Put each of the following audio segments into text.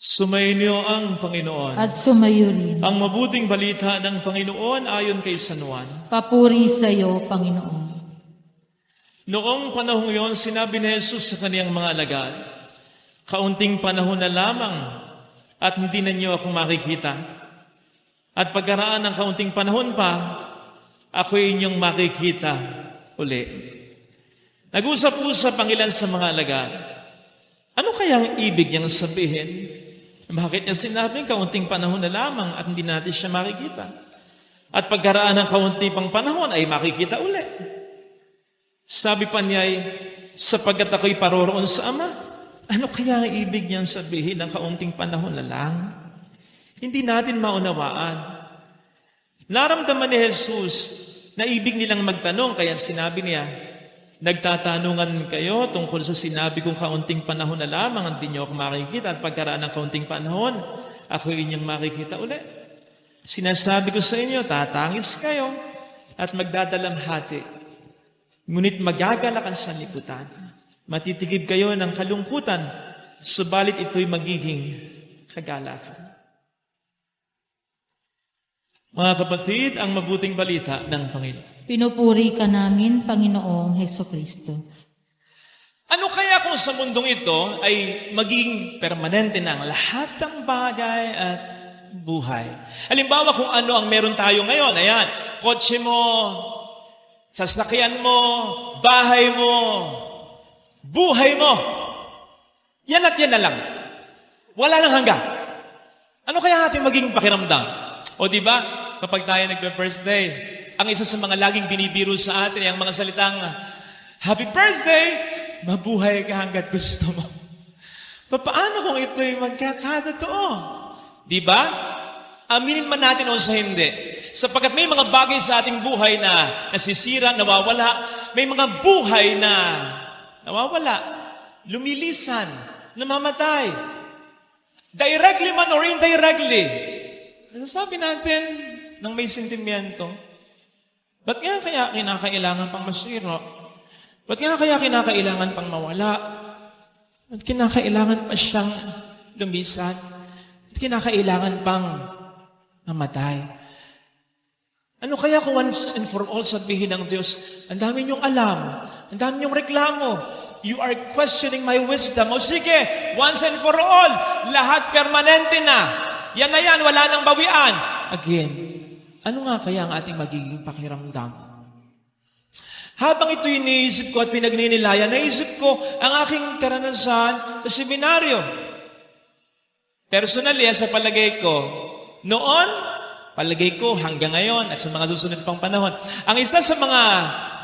Sumainyo ang Panginoon. At sumayo rin. Ang mabuting balita ng Panginoon ayon kay San Juan. Papuri sa iyo, Panginoon. Noong panahong yon, sinabi ni Jesus sa kaniyang mga alagad, "Kaunting panahon na lamang at hindi na niyo ako makikita. At pagkaraan ng kaunting panahon pa, ako'y inyong makikita uli." Nag-usap-usap ang ilan sa mga alagad. Ano kaya ang ibig niyang sabihin? Bakit niya sinabing kaunting panahon na lamang at hindi natin siya makikita? At pagkaraan ng kaunting pang panahon ay makikita uli. Sabi pa niya ay, sapagkat ako'y paroroon sa Ama. Ano kaya ang ibig niyang sabihin ng kaunting panahon na lang? Hindi natin maunawaan. Naramdaman ni Jesus na ibig nilang magtanong, kaya sinabi niya, "Nagtatanungan kayo tungkol sa sinabi kong kaunting panahon na lamang, hindi niyo ako makikita at pagkaraan ng kaunting panahon, ako inyong makikita uli. Sinasabi ko sa inyo, tatangis kayo at magdadalamhati. Ngunit magagalakan sa liputan. Matitigib kayo ng kalungkutan, subalit ito'y magiging kagalakan." Mga kapatid, ang mabuting balita ng Panginoon. Pinupuri ka namin, Panginoong Hesukristo. Ano kaya kung sa mundong ito ay maging permanente na ang lahat ng bagay at buhay? Halimbawa kung ano ang meron tayo ngayon, ayan, kotse mo, sasakyan mo, bahay mo, buhay mo. Yan at yan na lang. Wala nang hanggan. Ano kaya ating maging pakiramdam? O di ba, kapag tayo nagbe-birthday, ang isa sa mga laging binibiro sa atin ay ang mga salitang, "Happy birthday! Mabuhay ka hanggat gusto mo." Paano kung ito'y magkakatotoo? Di ba? Aminin man natin o sa hindi. Sapagkat may mga bagay sa ating buhay na nasisira, nawawala. May mga buhay na nawawala, lumilisan, namamatay. Directly man or indirectly. Nasasabi natin ng may sentimiento, ba't nga kaya kinakailangan pang masira? Ba't nga kaya kinakailangan pang mawala? Ba't kinakailangan pa siyang lumisan? Ba't kinakailangan pang mamatay? Ano kaya kung once and for all sabihin ng Diyos, ang dami niyong alam, ang dami niyong reklamo, you are questioning my wisdom. O sige, once and for all, lahat permanente na. Yan na yan, wala nang bawian. Again, ano nga kaya ang ating magiging pakiramdam? Habang ito'y iniisip ko at pinagninilayan, naisip ko ang aking karanasan sa seminaryo. Personally, sa palagay ko, noon, palagay ko hanggang ngayon at sa mga susunod pang panahon, ang isa sa mga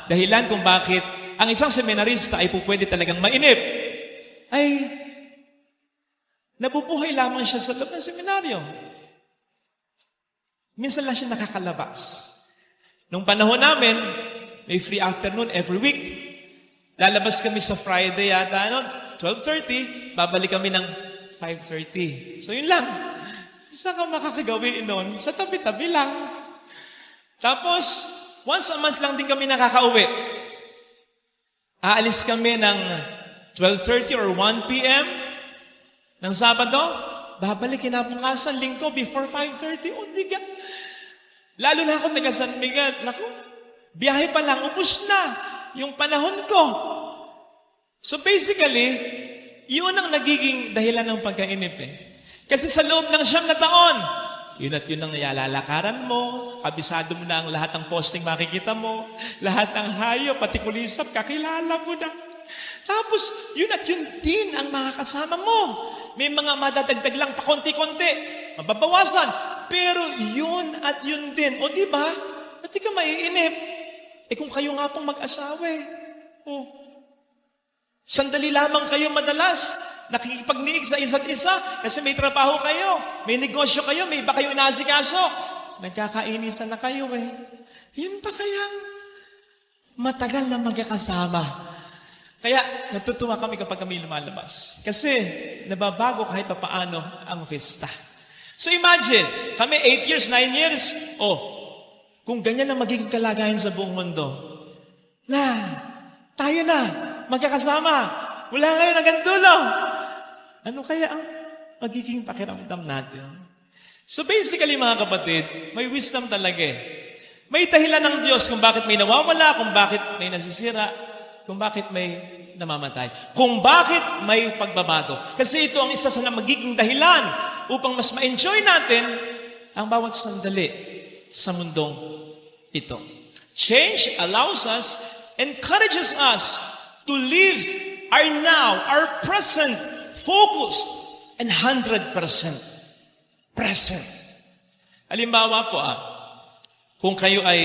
dahilan kung bakit ang isang seminarista ay pupwede talagang mainip, ay nabubuhay lamang siya sa loob ng seminaryo. Minsan lang siya nakakalabas. Nung panahon namin, may free afternoon every week. Lalabas kami sa Friday yata, 12:30, babalik kami ng 5:30. So yun lang. Saan ka makakagawi nun? Sa tabi-tabi lang. Tapos, once a month lang din kami nakakauwi. Aalis kami ng 12:30 or 1 p.m. ng Sabado, babalik kinabukasan, Linggo, before 5:30, undiga. Lalo na ako nag-San Miguel. Naku, biyahe pa lang, ubus na yung panahon ko. So basically, yun ang nagiging dahilan ng pagkainip eh. Kasi sa loob ng 9 na taon, yun at yun ang nilalakaran mo, kabisado mo na ang lahat ng posting makikita mo, lahat ng hayop, pati kulisap, kakilala mo na. Tapos, yun at yun din ang mga kasama mo. May mga madadagdag lang pa konti-konti, mababawasan. Pero yun at yun din. O diba? Ba't di ka maiinip? Eh kung kayo nga pong mag-asawa eh. Oh. Sandali lamang kayo madalas. Nakikipagniig sa isa't isa kasi may trabaho kayo, may negosyo kayo, may iba kayo inaasikaso. Nagkakainisan na kayo eh. Yun pa kayang matagal na magkakasama. Kaya natutuwa kami kapag kami lumalabas. Kasi nababago kahit papaano ang fiesta. So imagine, kami 8 years, 9 years, kung ganyan na magiging kalagayan sa buong mundo, tayo na, magkakasama, wala ngayon hanggang dulo. Ano kaya ang magiging pakiramdam natin. So basically mga kapatid, may wisdom talaga eh. May dahilan ng Diyos kung bakit may nawawala, kung bakit may nasisira, kung bakit may namamatay, kung bakit may pagbabago. Kasi ito ang isa sa magiging dahilan upang mas ma-enjoy natin ang bawat sandali sa mundong ito. Change allows us, encourages us to live our now, our present, focused, and 100% present. Halimbawa po, kung kayo ay,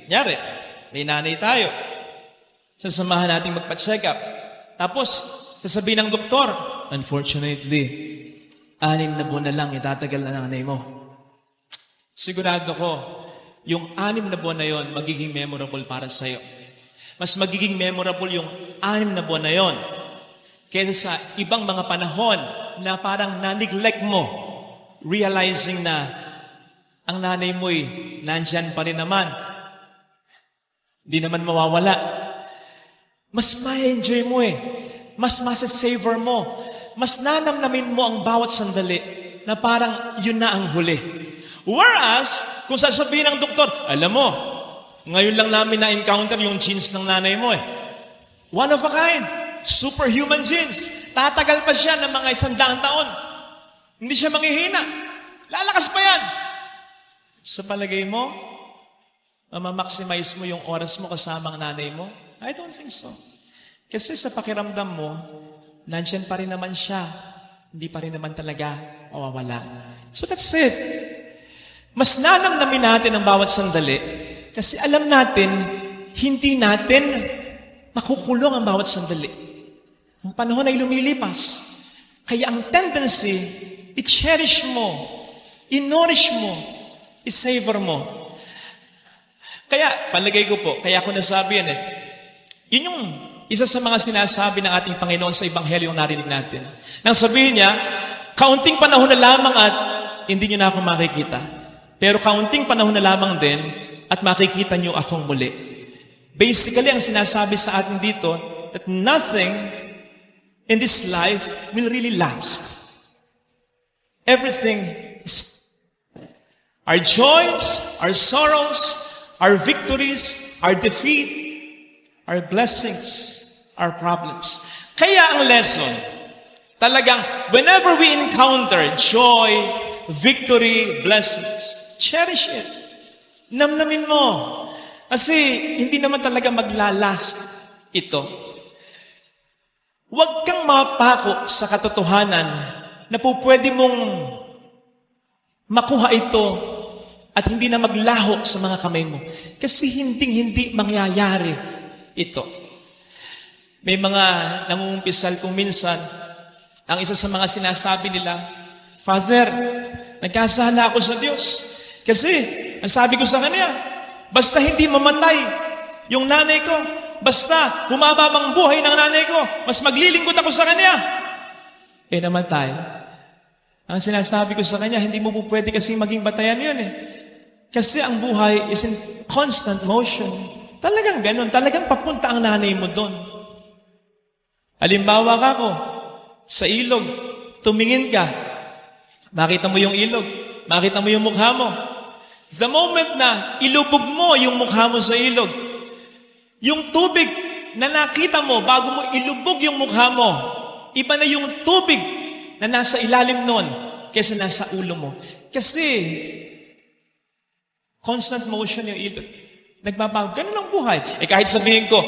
nyari, may nanay tayo, sasamahan natin magpa-check up. Tapos, sasabihin ng doktor, unfortunately, 6 na buwan na lang itatagal na nanay mo. Sigurado ko, yung 6 na buwan na yon magiging memorable para sa'yo. Mas magiging memorable yung 6 na buwan na yon kaysa sa ibang mga panahon na parang na-neglect mo, realizing na ang nanay mo'y nandyan pa rin naman. Di naman mawawala. Mas ma-enjoy mo eh. Mas masasavor mo. Mas nanamnamin mo ang bawat sandali na parang yun na ang huli. Whereas, kung sasabihin ng doktor, alam mo, ngayon lang namin na-encounter yung genes ng nanay mo eh. One of a kind. Superhuman genes. Tatagal pa siya ng mga 100 taon. Hindi siya manghihina. Lalakas pa yan. Sa palagay mo, mamamaximize mo yung oras mo kasama ang nanay mo? I don't think so. Kasi sa pakiramdam mo, nandiyan pa rin naman siya. Hindi pa rin naman talaga mawawala. So that's it. Mas nanamnamin natin ang bawat sandali kasi alam natin, hindi natin makukulong ang bawat sandali. Ang panahon ay lumilipas. Kaya ang tendency, i-cherish mo, i-nourish mo, i-savor mo. Kaya, palagay ko po, kaya ako nasabi yan eh. Yun yung isa sa mga sinasabi ng ating Panginoon sa Ebanghelyo yung narinig natin. Nang sabihin niya, kaunting panahon na lamang at hindi niyo na ako makikita. Pero kaunting panahon na lamang din at makikita niyo akong muli. Basically, ang sinasabi sa atin dito, that nothing in this life will really last. Everything is our joys, our sorrows, our victories, our defeat, our blessings, our problems. Kaya ang lesson, talagang whenever we encounter joy, victory, blessings, cherish it. Namnamin mo. Kasi hindi naman talaga maglalast ito. Huwag kang mapako sa katotohanan na po pwede mong makuha ito at hindi na maglaho sa mga kamay mo. Kasi hindi mangyayari ito. May mga nangungumpisal kung minsan, ang isa sa mga sinasabi nila, Father, nagkasala ako sa Diyos. Kasi, ang sabi ko sa kanya, basta hindi mamatay yung nanay ko, basta humaba ang buhay ng nanay ko, mas maglilingkod ako sa kanya. Namatay. Ang sinasabi ko sa kanya, hindi mo po pwede kasi maging batayan yun eh. Kasi ang buhay is in constant motion. Talagang ganun. Talagang papunta ang nanay mo doon. Halimbawa ka ko, sa ilog, tumingin ka. Makita mo yung ilog. Makita mo yung mukha mo. The moment na ilubog mo yung mukha mo sa ilog, yung tubig na nakita mo bago mo ilubog yung mukha mo, iba na yung tubig na nasa ilalim nun kaysa nasa ulo mo. Kasi constant motion yung ilog. Nagbabago. Ganun ang buhay. Kahit sabihin ko,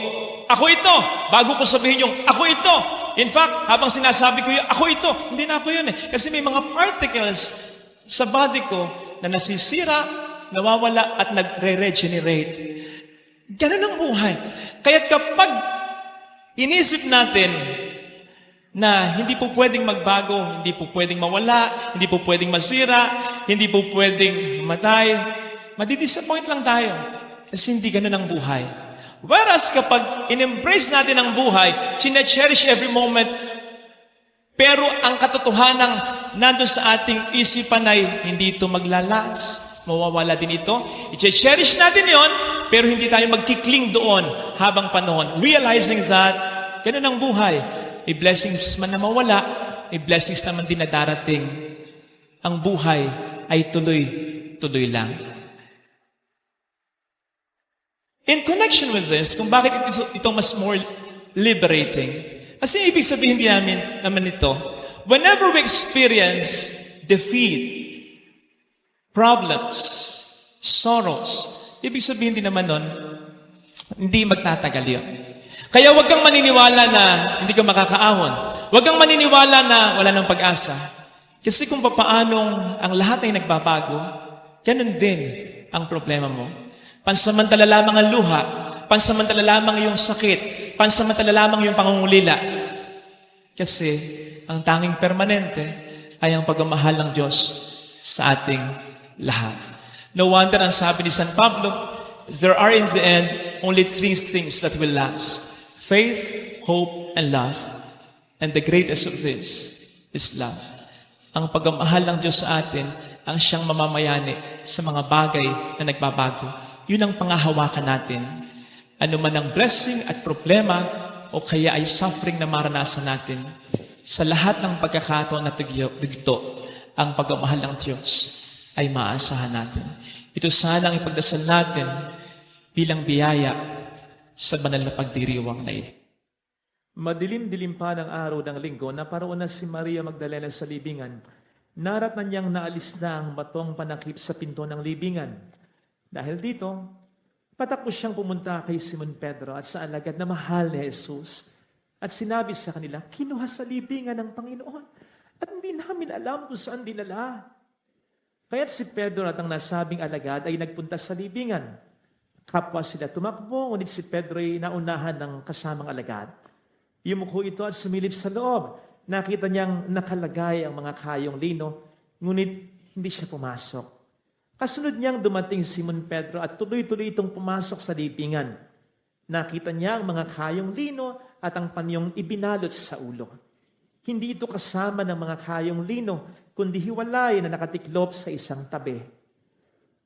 ako ito. Bago ko sabihin yung, ako ito. In fact, habang sinasabi ko yung, ako ito. Hindi na ako yun eh. Kasi may mga particles sa body ko na nasisira, nawawala at nagre-regenerate. Ganun ang buhay. Kaya kapag inisip natin na hindi po pwedeng magbago, hindi po pwedeng mawala, hindi po pwedeng masira, hindi po pwedeng matay, madidisappoint lang tayo. Kasi hindi ganun ang buhay. Whereas kapag in-embrace natin ang buhay, chine-cherish every moment, pero ang katotohanan nandun sa ating isipan ay hindi ito maglalas. Mawawala din ito. I-cherish natin yon, pero hindi tayo magkikling doon habang panahon. Realizing that, ganun ang buhay. May blessings man na mawala, may blessings naman din na darating. Ang buhay ay tuloy-tuloy lang. In connection with this, kung bakit ito mas more liberating, kasi ibig sabihin naman ito, whenever we experience defeat, problems, sorrows, ibig sabihin din naman nun, hindi magtatagal yun. Kaya huwag kang maniniwala na hindi ka makakaahon. Huwag kang maniniwala na wala ng pag-asa. Kasi kung papaanong ang lahat ay nagbabago, ganun din ang problema mo. Pansamantala lamang ang luha, pansamantala lamang yung sakit, pansamantala lamang yung pangungulila. Kasi ang tanging permanente ay ang pagmamahal ng Diyos sa ating lahat. No wonder ang sabi ni San Pablo, there are in the end only three things that will last. Faith, hope, and love. And the greatest of this is love. Ang pagmamahal ng Diyos sa atin ang siyang mamamayani sa mga bagay na nagbabago. Yun ang pangahawakan natin. Ano man ang blessing at problema o kaya ay suffering na maranasan natin, sa lahat ng pagkakataon na tugito, ang pagmamahal ng Diyos ay maaasahan natin. Ito sana ang ipagdasal natin bilang biyaya sa banal na pagdiriwang na ito. Madilim-dilim pa ng araw ng linggo, naparoon na si Maria Magdalena sa libingan. Naratnan niyang naalis na ang batong panakip sa pinto ng libingan. Dahil dito, patakbo siyang pumunta kay Simon Pedro at sa alagad na mahal ni Jesus. At sinabi sa kanila, kinuha sa libingan ng Panginoon at hindi namin alam kung saan dinala. Kaya't si Pedro at ang nasabing alagad ay nagpunta sa libingan. Kapwa sila tumakbo, ngunit si Pedro ay naunahan ng kasamang alagad. Yumuko ito at sumilip sa loob. Nakita niyang nakalagay ang mga kayong lino, ngunit hindi siya pumasok. Kasunod niyang dumating si Simon Pedro at tuloy-tuloy itong pumasok sa libingan. Nakita niya ang mga kayong lino at ang panyong ibinalot sa ulo. Hindi ito kasama ng mga kayong lino, kundi hiwalay na nakatiklop sa isang tabi.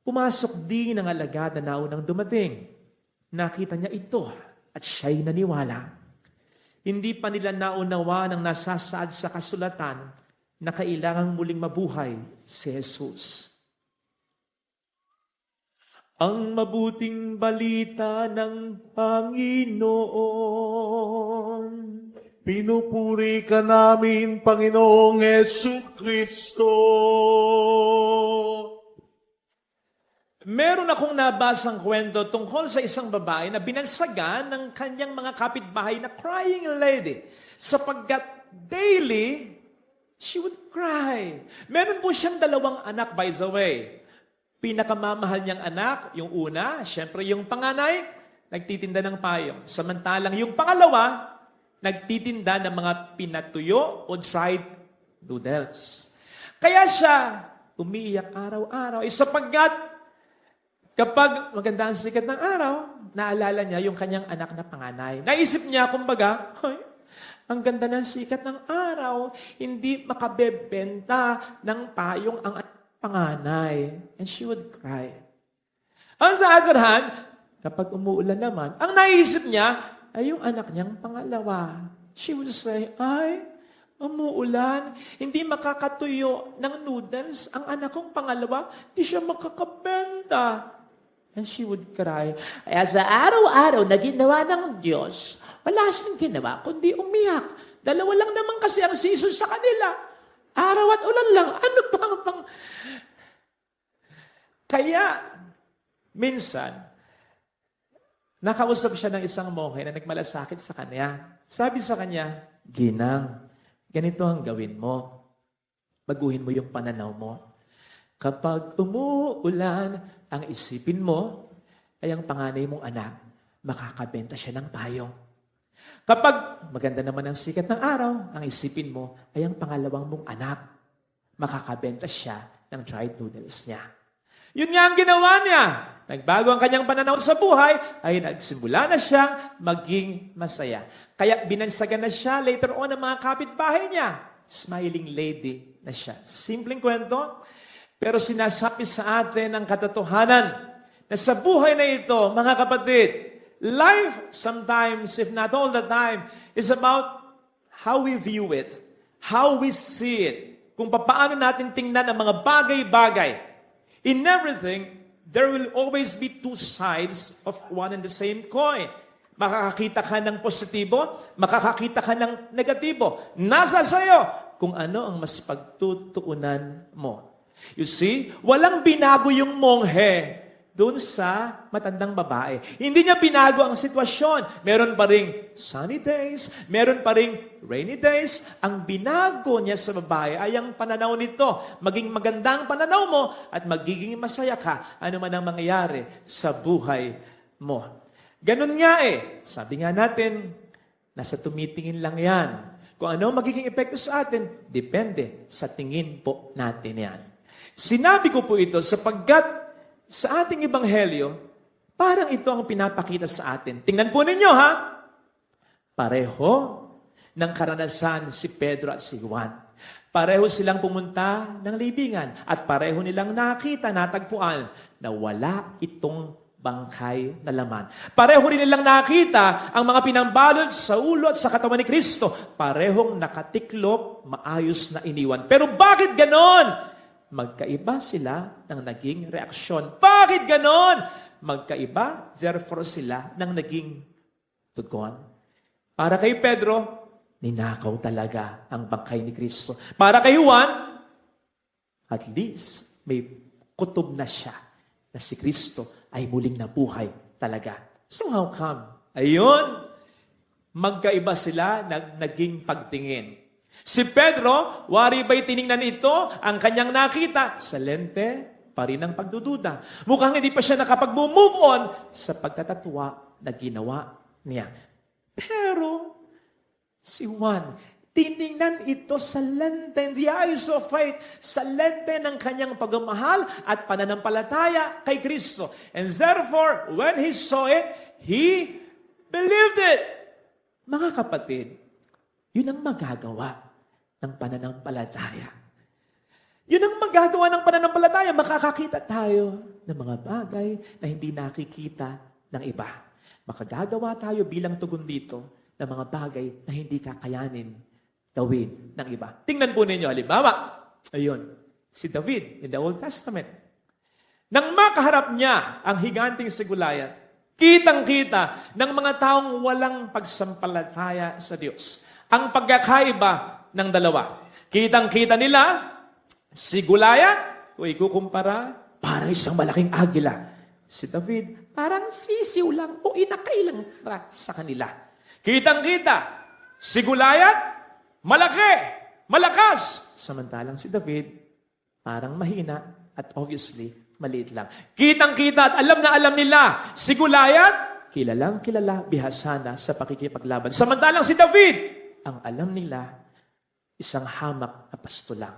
Pumasok din ang alagad na naunang dumating. Nakita niya ito at siya'y naniwala. Hindi pa nila naunawa ng nasasaad sa kasulatan na kailangang muling mabuhay si Jesus. Ang mabuting balita ng Panginoon. Pinupuri ka namin, Panginoong Jesucristo. Meron akong nabasang kwento tungkol sa isang babae na binansagan ng kanyang mga kapitbahay na crying lady. Sapagkat daily, she would cry. Meron po siyang 2 anak, by the way. Pinakamamahal niyang anak, yung una, syempre yung panganay, nagtitinda ng payong. Samantalang yung pangalawa, nagtitinda ng mga pinatuyo o dried noodles. Kaya siya umiiyak araw-araw. Sapagkat kapag maganda ang sikat ng araw, naalala niya yung kanyang anak na panganay. Naisip niya, kumbaga, ang ganda ng sikat ng araw, hindi makabebenta ng payong ang panganay. And she would cry. On the other hand, kapag umuulan naman, ang naisip niya ay yung anak niyang pangalawa. She would say, ay, umuulan, hindi makakatuyo ng noodles. Ang anak kong pangalawa, di siya makakabenta. And she would cry. Kaya sa araw-araw na ginawa ng Diyos, wala siyang ginawa, kundi umiyak. 2 lang naman kasi ang season sa kanila. Araw at ulan lang. Ano pang... Kaya, minsan, nakausap siya ng isang monghe na nagmalasakit sa kanya. Sabi sa kanya, Ginang, ganito ang gawin mo. Baguhin mo yung pananaw mo. Kapag umuulan, ang isipin mo ay ang panganay mong anak, makakabenta siya ng payong. Kapag maganda naman ang sikat ng araw, ang isipin mo ay ang pangalawang mong anak, makakabenta siya ng dried noodles niya. Yun nga ang ginawa niya. Nagbago ang kanyang pananaw sa buhay, ay nagsimula na siyang maging masaya. Kaya binansagan na siya later on ng mga kapitbahay niya. Smiling lady na siya. Simpleng kwento, pero sinasabi sa atin ang katotohanan na sa buhay na ito, mga kapatid, life sometimes, if not all the time, is about how we view it, how we see it, kung paano natin tingnan ang mga bagay-bagay. In everything, there will always be two sides of one and the same coin. Makakakita ka ng positibo, makakakita ka ng negatibo. Nasa sayo kung ano ang mas pagtutuunan mo. You see, walang binago yung monghe doon sa matandang babae. Hindi niya binago ang sitwasyon. Meron pa ring sunny days, meron pa ring rainy days. Ang binago niya sa babae ay ang pananaw nito. Maging maganda ang pananaw mo at magiging masaya ka ano man ang mangyayari sa buhay mo. Ganun nga Sabi nga natin, nasa tumitingin lang yan. Kung ano magiging epekto sa atin, depende sa tingin po natin yan. Sinabi ko po ito sapagkat sa ating ebanghelyo, parang ito ang pinapakita sa atin. Tingnan po ninyo ha. Pareho ng karanasan si Pedro at si Juan. Pareho silang pumunta ng libingan at pareho nilang nakita, natagpuan na wala itong bangkay na laman. Pareho rin nilang nakita ang mga pinambalot sa ulo at sa katawan ni Kristo. Parehong nakatiklop, maayos na iniwan. Pero bakit ganon? Magkaiba sila ng naging reaksyon. Bakit ganon? Magkaiba, therefore sila ng naging tugon. Para kay Pedro, ninakaw talaga ang bangkay ni Kristo. Para kay Juan, at least may kutob na siya na si Kristo ay muling nabuhay talaga. So how come? Ayun, magkaiba sila ng naging pagtingin. Si Pedro, wari ba'y tiningnan ito ang kanyang nakita? Sa lente pa rin ang pagdududa. Mukhang hindi pa siya nakapag-move on sa pagtatatwa na ginawa niya. Pero si Juan, tiningnan ito sa lente, in the eyes of faith, sa lente ng kanyang pagmamahal at pananampalataya kay Kristo. And therefore, when he saw it, he believed it. Mga kapatid, yun ang magagawa ng pananampalataya. Yun ang magagawa ng pananampalataya. Makakakita tayo ng mga bagay na hindi nakikita ng iba. Makagagawa tayo bilang tugon dito ng mga bagay na hindi kakayanin gawin ng iba. Tingnan po ninyo, halimbawa, ayun, si David in the Old Testament. Nang makaharap niya ang higanting si Goliath, kitang-kita ng mga taong walang pagsampalataya sa Diyos. Ang pagkakaiba ng dalawa. Kitang-kita nila, si Goliath, kung ikukumpara, parang isang malaking agila. Si David, parang sisiw lang o inakay lang para sa kanila. Kitang-kita, si Goliath, malaki, malakas. Samantalang si David, parang mahina at obviously, maliit lang. Kitang-kita at alam na alam nila, si Goliath, kilalang kilala, bihasana sa pakikipaglaban. Samantalang si David, ang alam nila, isang hamak na pasto lang.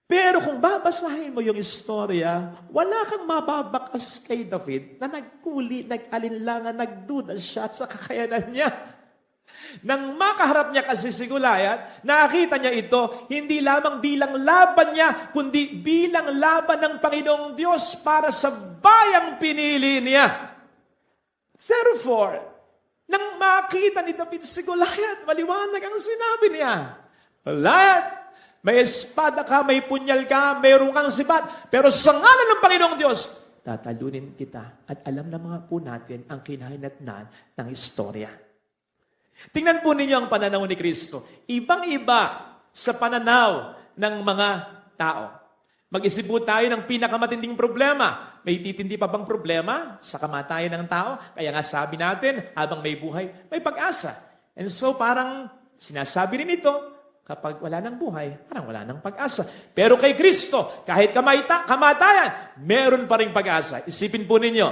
Pero kung babasahin mo yung istorya, wala kang mababakas kay David na nagkuli, nag-alinlangan, nagduda siya sa kakayanan niya. Nang makaharap niya kasi si Goliath, nakita niya ito hindi lamang bilang laban niya, kundi bilang laban ng Panginoong Diyos para sa bayang pinili niya. Therefore, nang makita ni David si Goliath, maliwanag ang sinabi niya. Goliath, may espada ka, may punyal ka, mayroon kang sibat, pero sa ngalan ng Panginoong Diyos, tatalunin kita. At alam na mga po natin ang kinahinatnan ng istorya. Tingnan po ninyo ang pananaw ni Kristo. Ibang-iba sa pananaw ng mga tao. Mag-isip po tayo ng pinakamatinding problema. May titindi pa bang problema sa kamatayan ng tao? Kaya nga sabi natin, habang may buhay, may pag-asa. And so parang sinasabi rin ito, kapag wala ng buhay, parang wala ng pag-asa. Pero kay Kristo, kahit kamatayan, meron pa rin pag-asa. Isipin po ninyo,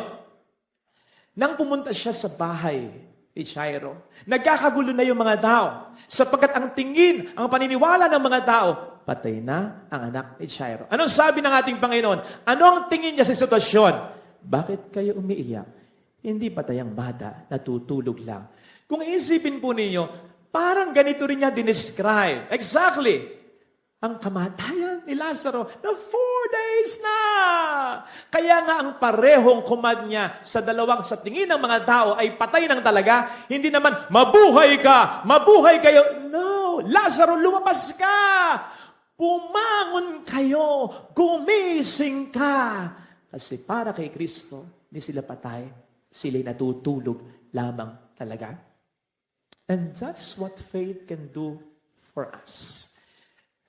nang pumunta siya sa bahay ni Jairo, nagkakagulo na yung mga tao. Sapagkat ang tingin, ang paniniwala ng mga tao, patay na ang anak ni Jairo. Anong sabi ng ating Panginoon? Ano ang tingin niya sa sitwasyon? Bakit kayo umiiyak? Hindi patay ang bata, natutulog lang. Kung isipin po ninyo, parang ganito rin niya dinescribe. Exactly. Ang kamatayan ni Lazaro na 4 days na. Kaya nga ang parehong command niya sa tingin ng mga tao ay patay ng talaga. Hindi naman, mabuhay ka, mabuhay kayo. No, Lazaro, lumabas ka! Pumangon kayo! Gumising ka! Kasi para kay Kristo, hindi sila patay. Sila'y natutulog lamang talaga. And that's what faith can do for us.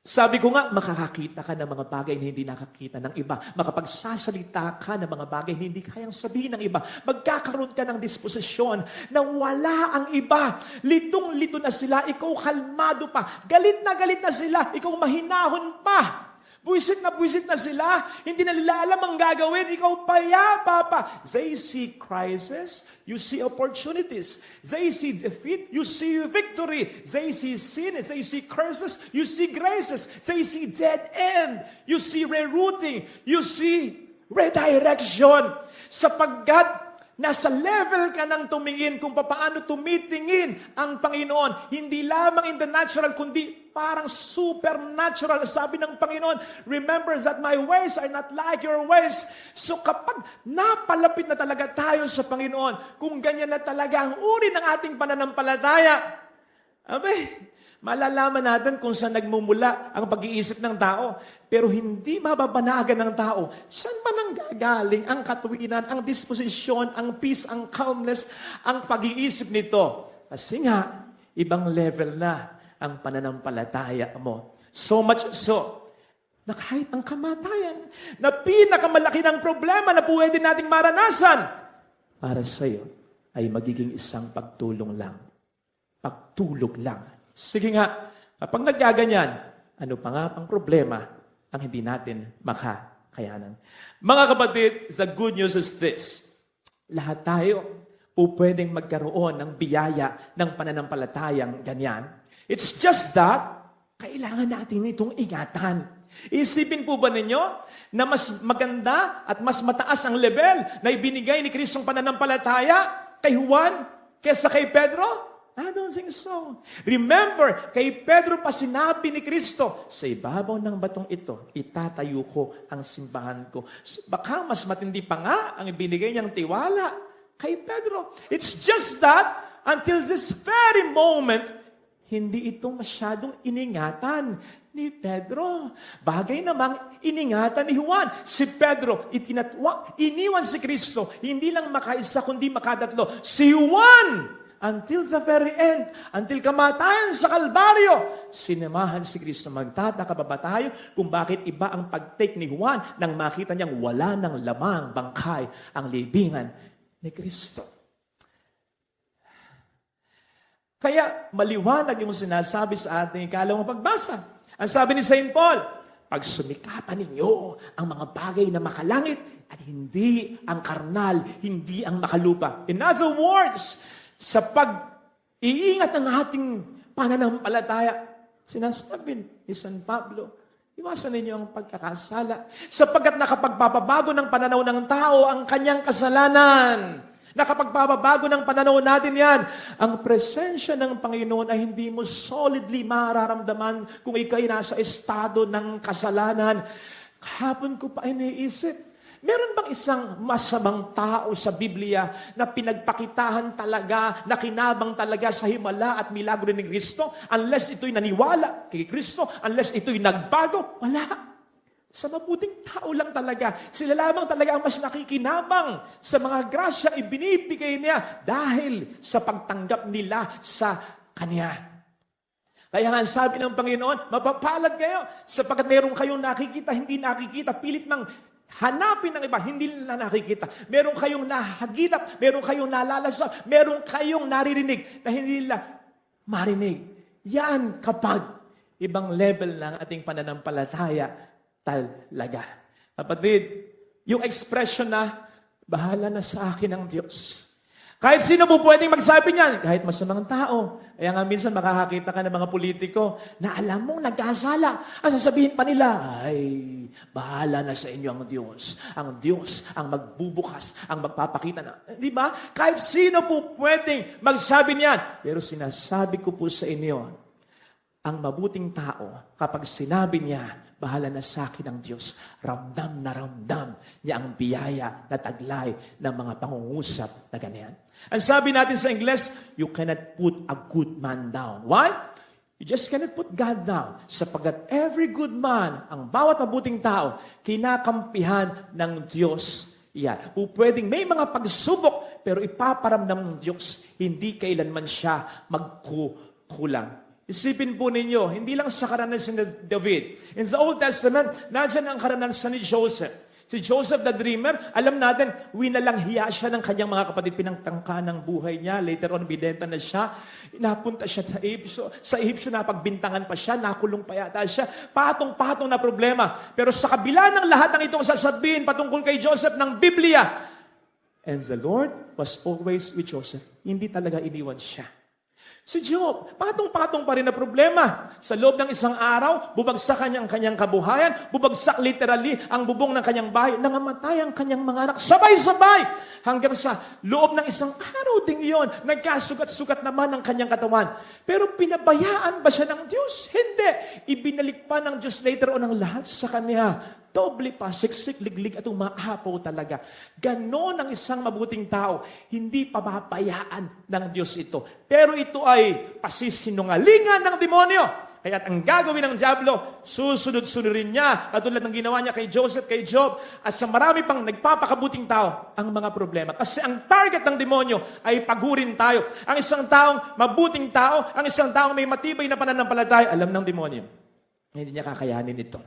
Sabi ko nga, makakakita ka ng mga bagay na hindi nakakita ng iba. Makapagsasalita ka ng mga bagay na hindi kayang sabihin ng iba. Magkakaroon ka ng disposisyon na wala ang iba. Litong-lito na sila, ikaw kalmado pa. Galit na sila, ikaw mahinahon pa. Buwisit na sila, hindi na nila alam ang gagawin, ikaw payapa pa. They see crisis, you see opportunities. They see defeat, you see victory. They see sin, they see curses, you see graces. They see dead end, you see rerouting, you see redirection. Sapagkat nasa level ka ng tumingin kung paano tumitingin ang Panginoon. Hindi lamang in the natural, kundi parang supernatural. Sabi ng Panginoon, remember that my ways are not like your ways. So kapag napalapit na talaga tayo sa Panginoon, kung ganyan na talaga ang uri ng ating pananampalataya, malalaman natin kung saan nagmumula ang pag-iisip ng tao. Pero hindi mababanagan ng tao. Saan ba nanggagaling ang katuwinan, ang disposisyon, ang peace, ang calmness, ang pag-iisip nito? Kasi nga, ibang level na ang pananampalataya mo. So much so, na kahit ang kamatayan, na pinakamalaki ng problema na pwede nating maranasan, para sa'yo ay magiging isang pagtulong lang. Pagtulog lang. Sige nga, kapag naggaganyan, ano pa nga pang problema ang hindi natin makakayanan? Mga kapatid, the good news is this. Lahat tayo po pwedeng magkaroon ng biyaya ng pananampalatayang ganyan. It's just that, kailangan natin itong ingatan. Isipin po ba ninyo na mas maganda at mas mataas ang level na ibinigay ni Kristong pananampalataya kay Juan kesa kay Pedro? I don't think so. Remember, kay Pedro pa sinabi ni Kristo, sa ibabaw ng batong ito, itatayo ko ang simbahan ko. So, baka mas matindi pa nga ang ibinigay niyang tiwala kay Pedro. It's just that, until this very moment, hindi ito masyadong iningatan ni Pedro. Bagay namang iningatan ni Juan. Si Pedro, iniwan si Kristo. Hindi lang makaisa, kundi makatatlo. Si Juan, until the very end, until kamatayan sa Kalbaryo, sinamahan si Kristo. Magtataka ba tayo kung bakit iba ang pag-take ni Juan nang makita niyang wala ng lamang bangkay ang libingan ni Kristo? Kaya maliwanag yung sinasabi sa ating ikalawang pagbasa. Ang sabi ni St. Paul, pag sumikapan ninyo ang mga bagay na makalangit at hindi ang karnal, hindi ang makalupa. In other words, sa pag-iingat ng ating pananampalataya, sinasabi ni San Pablo, iwasan ninyo ang pagkakasala sapagkat nakapagpapabago ng pananaw ng tao ang kanyang kasalanan. Nakapagpapabago ng pananaw natin yan. Ang presensya ng Panginoon ay hindi mo solidly mararamdaman kung ikaw'y nasa estado ng kasalanan. Kahapon ko pa iniisip, meron bang isang masamang tao sa Biblia na pinagpakitahan talaga, nakinabang talaga sa himala at milagro ni Kristo? Unless ito'y naniwala kay Kristo, unless ito'y nagbago, wala. Sa mabuting tao lang talaga. Sila lamang talaga ang mas nakikinabang sa mga grasya ibinibigay niya dahil sa pagtanggap nila sa Kanya. Kaya nga sabi ng Panginoon, mapapalad kayo sapagkat meron kayong nakikita, hindi nakikita, pilit mang hanapin ng iba, hindi nila nakikita. Meron kayong nahagilap, meron kayong nalalasap, meron kayong naririnig na hindi nila marinig. Yan kapag ibang level ng ating pananampalataya talaga. Kapatid, yung expression na, bahala na sa akin ang Diyos. Kahit sino po pwedeng magsabi niyan, kahit masamang tao. Kaya nga minsan makakakita ka ng mga politiko na alam mong nagkasala. Ang sasabihin pa nila, ay, bahala na sa inyo ang Diyos. Ang Diyos ang magbubukas, ang magpapakita na. Di ba? Kahit sino po pwedeng magsabi niyan. Pero sinasabi ko po sa inyo, ang mabuting tao, kapag sinabi niya, bahala na sa akin ang Diyos, ramdam na ramdam niya ang biyaya na taglay ng mga pangungusap na ganyan. Ang sabi natin sa Ingles, you cannot put a good man down. Why? You just cannot put God down sapagkat every good man, ang bawat mabuting tao, kinakampihan ng Diyos. Yan. Pwedeng may mga pagsubok, pero ipaparamdam ng Diyos, hindi kailanman siya magkukulang. Isipin po ninyo, hindi lang sa karanasan ni David. In the Old Testament, nandyan ang karanasan ni Joseph. Si Joseph the Dreamer, alam natin, winalanghiya siya ng kanyang mga kapatid, pinangtangka ng buhay niya. Later on, bidenta na siya. Napunta siya sa Egypto. Sa Egypto, napagbintangan pa siya, nakulong pa yata siya. Patong-patong na problema. Pero sa kabila ng lahat ng itong sasabihin patungkol kay Joseph ng Biblia, and the Lord was always with Joseph. Hindi talaga iniwan siya. Si Job, patong-patong pa rin na problema. Sa loob ng isang araw, bubagsak ang kanyang kabuhayan, bubagsak literally ang bubong ng kanyang bahay, nangamatay ang kanyang mga anak, sabay-sabay. Hanggang sa loob ng isang araw ding iyon, nagkasukat-sukat naman ang kanyang katawan. Pero pinabayaan ba siya ng Diyos? Hindi. Ibinalik pa ng Diyos later on ang lahat sa kanya. Doble pa, siksik, liglig at umaapaw talaga. Ganon ang isang mabuting tao. Hindi pababayaan ng Diyos ito. Pero ito ay pasisinungalingan ng demonyo. Kaya ang gagawin ng diablo, susunod-sunodin niya. Katulad ng ginawa niya kay Joseph, kay Job, at sa marami pang nagpapakabuting tao, ang mga problema. Kasi ang target ng demonyo ay pagurin tayo. Ang isang taong mabuting tao, ang isang taong may matibay na pananampalataya, alam ng demonyo, hindi niya kakayanin ito.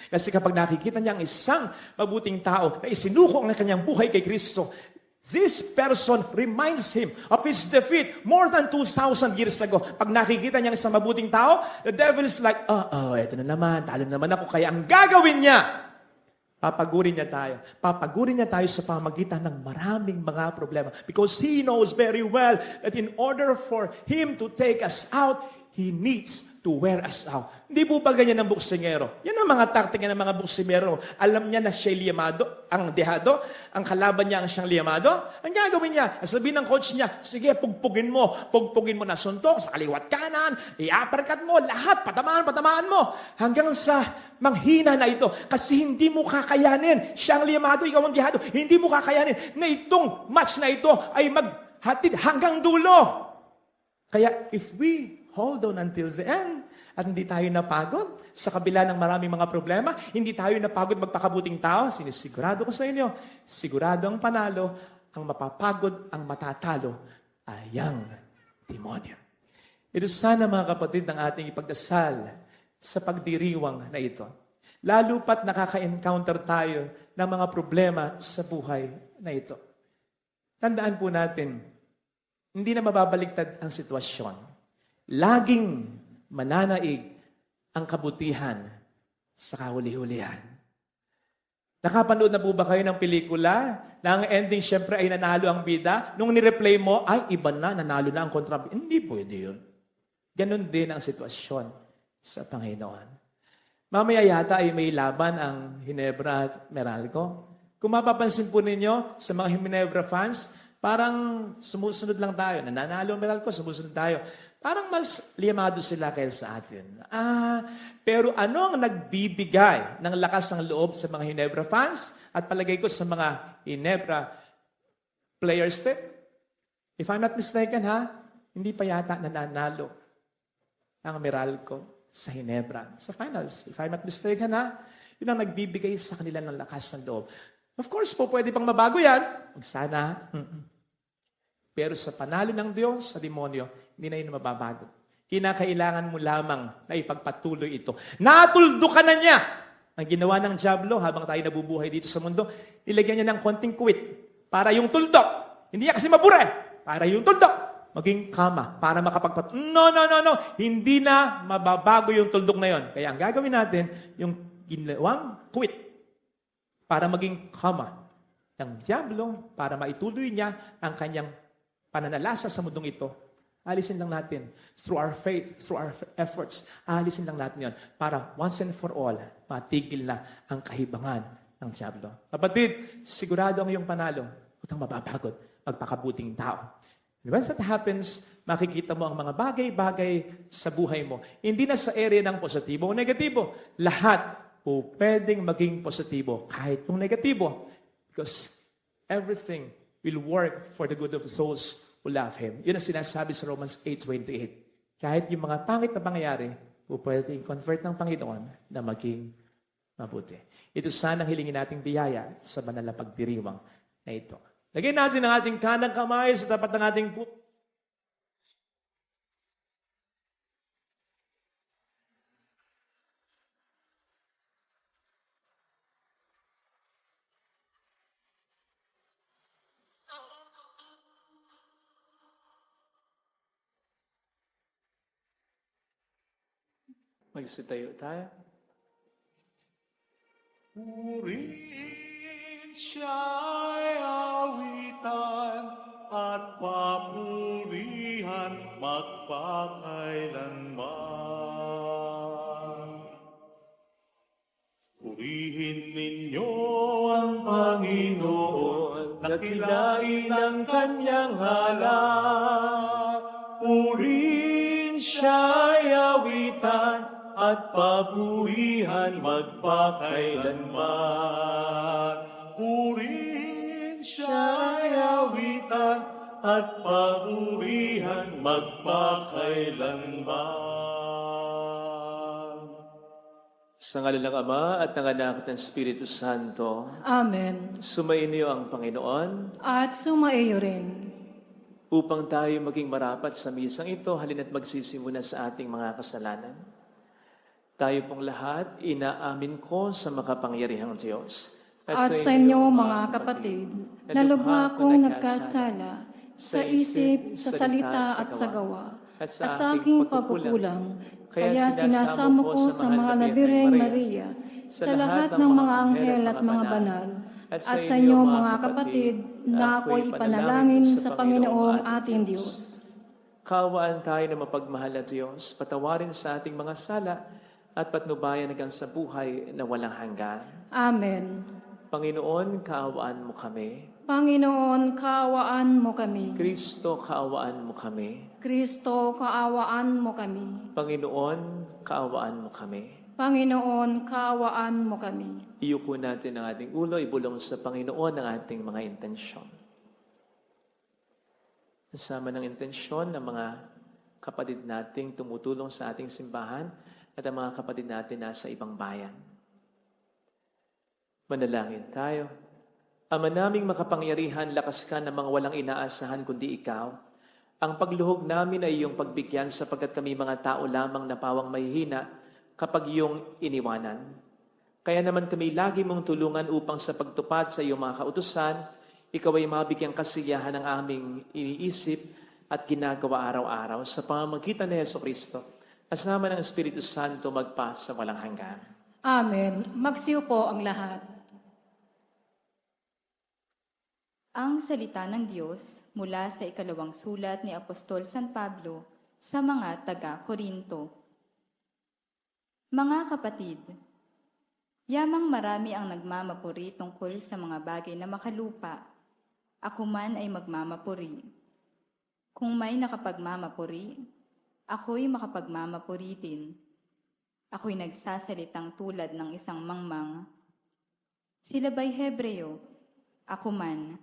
Kasi kapag nakikita niya ang isang mabuting tao na isinuko ang kanyang buhay kay Kristo, this person reminds him of his defeat more than 2,000 years ago. Pag nakikita niya ang isang mabuting tao, the devil is like, eto na naman, talo naman ako. Kaya ang gagawin niya, papagurin niya tayo. Papagurin niya tayo sa pamagitan ng maraming mga problema. Because he knows very well that in order for him to take us out, he needs to wear us out. Hindi po ba ganyan ang buksingero? Yan ang mga taktika ng mga buksingero. Alam niya na siya liyamado, ang dehado, ang kalaban niya ang siyang liyamado. Ang gagawin niya, sabihin ng coach niya, sige, pugpugin mo na suntok sa kaliwat kanan, i-uppercut mo, lahat, patamaan mo. Hanggang sa manghina na ito. Kasi hindi mo kakayanin. Siya ang liyamado, ikaw ang dehado. Hindi mo kakayanin na itong match na ito ay maghatid hanggang dulo. Kaya if we hold on until the end, at hindi tayo napagod sa kabila ng maraming mga problema, hindi tayo napagod magpakabuting tao, sinisigurado ko sa inyo, sigurado ang panalo, ang mapapagod, ang matatalo, ay ang demonyo. Ito sana mga kapatid ng ating ipagdasal sa pagdiriwang na ito. Lalo pat nakaka-encounter tayo ng mga problema sa buhay na ito. Tandaan po natin, hindi na mababaliktad ang sitwasyon. Laging mananaig ang kabutihan sa kahuli-hulihan. Nakapanood na po ba kayo ng pelikula na ang ending syempre ay nanalo ang bida? Nung nireplay mo, ay iba na, nanalo na ang kontrabida. Hindi pwede yun. Ganon din ang sitwasyon sa Panginoon. Mamaya yata ay may laban ang Ginebra at Meralco. Kung mapapansin po ninyo sa mga Ginebra fans, parang sumusunod lang tayo. Nananalo ang Meralco, sumusunod tayo. Parang mas liyamado sila kaysa sa atin. Pero ano ang nagbibigay ng lakas ng loob sa mga Ginebra fans at palagay ko sa mga Ginebra players din? If I'm not mistaken, hindi pa yata nananalo ang Meralco sa Ginebra, sa finals. If I'm not mistaken, yun ang nagbibigay sa kanila ng lakas ng loob. Of course po, pwede pang mabago yan. Sana. Pero sa panalo ng Diyos, sa demonyo, hindi na yun mababago. Kinakailangan mo lamang na ipagpatuloy ito. Natuldukan na niya ang ginawa ng diablo habang tayo nabubuhay dito sa mundo. Nilagyan niya ng konting kuwit para yung tuldok. Hindi niya kasi mabure. Para yung tuldok maging kama para makapagpat. No. Hindi na mababago yung tuldok na yon. Kaya ang gagawin natin, yung ginawang kuwit para maging kama ng diablo para maituloy niya ang kanyang pananalasa sa mundong ito. Alisin lang natin through our faith, through our efforts. Alisin lang natin yon para once and for all, matigil na ang kahibangan ng diablo. Kapatid, sigurado ang iyong panalo. Huwag kang mapapagod, magpakabuting tao. And once that happens, makikita mo ang mga bagay-bagay sa buhay mo. Hindi na sa area ng positibo o negatibo. Lahat po pwedeng maging positibo kahit kung negatibo. Because everything will work for the good of souls who love Him. Yun ang sinasabi sa Romans 8:28. Kahit yung mga pangit na pangyayari, pwede i-convert ng Panginoon na maging mabuti. Ito sana ang hilingin nating biyaya sa banal na pagdiriwang na ito. Lagyan natin ang ating kanang kamay sa tapat ng ating puso. Magsitayo tayo. Purihin siya'y awitan at papurihan magpakailanman. Purihin ninyo ang Panginoon, dakilain ang kanyang ngalan. Purihin siya'y awitan at papurihan magpakailanman. Purihin siya'y awitan at papurihan magpakailanman. Sa ngalan ng Ama at ng Anak at ng Espiritu Santo, Amen. sumainyo ang Panginoon At sumaiyo rin. upang tayo maging marapat sa misang ito, halina't magsisimula sa ating mga kasalanan. Tayo pong lahat, inaamin ko sa makapangyarihang Diyos. At sa inyo, mga kapatid, na lubha kong nagkasala sa isip, sa salita at sa gawa, at sa aking pagkukulang. Kaya sinasamo ko sa mga labireng Maria, sa lahat ng mga anghel at mga banal, at sa inyo, mga kapatid, na ako'y ipanalangin sa Panginoong ating Diyos. Kaawaan tayo na mapagmahal na Diyos, patawarin sa ating mga sala, at patnubayan hanggang sa buhay na walang hanggan. Amen. Panginoon, kaawaan mo kami. Panginoon, kaawaan mo kami. Kristo, kaawaan mo kami. Kristo, kaawaan mo kami. Panginoon, kaawaan mo kami. Panginoon, kaawaan mo kami. Iyuko natin ang ating ulo, ibulong sa Panginoon ang ating mga intensyon. Kasama ng intensyon ng mga kapatid nating tumutulong sa ating simbahan at ang mga kapatid natin nasa ibang bayan. Manalangin tayo. Ama naming makapangyarihan, lakas ka ng mga walang inaasahan kundi ikaw. Ang pagluhog namin ay iyong pagbigyan sapagkat kami mga tao lamang na pawang mahihina kapag iyong iniwanan. Kaya naman kami lagi mong tulungan upang sa pagtupad sa iyong mga kautusan, ikaw ay mabigyang kasiyahan ng aming iniisip at ginagawa araw-araw sa pamamagitan ni Jesucristo. Kasama ng Espiritu Santo magpa sa walang hanggan. Amen. Magsiupo ang lahat. Ang salita ng Diyos mula sa ikalawang sulat ni Apostol San Pablo sa mga taga-Korinto. Mga kapatid, yamang marami ang nagmamapuri tungkol sa mga bagay na makalupa. Ako man ay magmamapuri. Kung may nakapagmamapuri, ako'y makapagmamapuri din. Ako'y nagsasalitang tulad ng isang mangmang. Sila ba'y Hebreo? Ako man.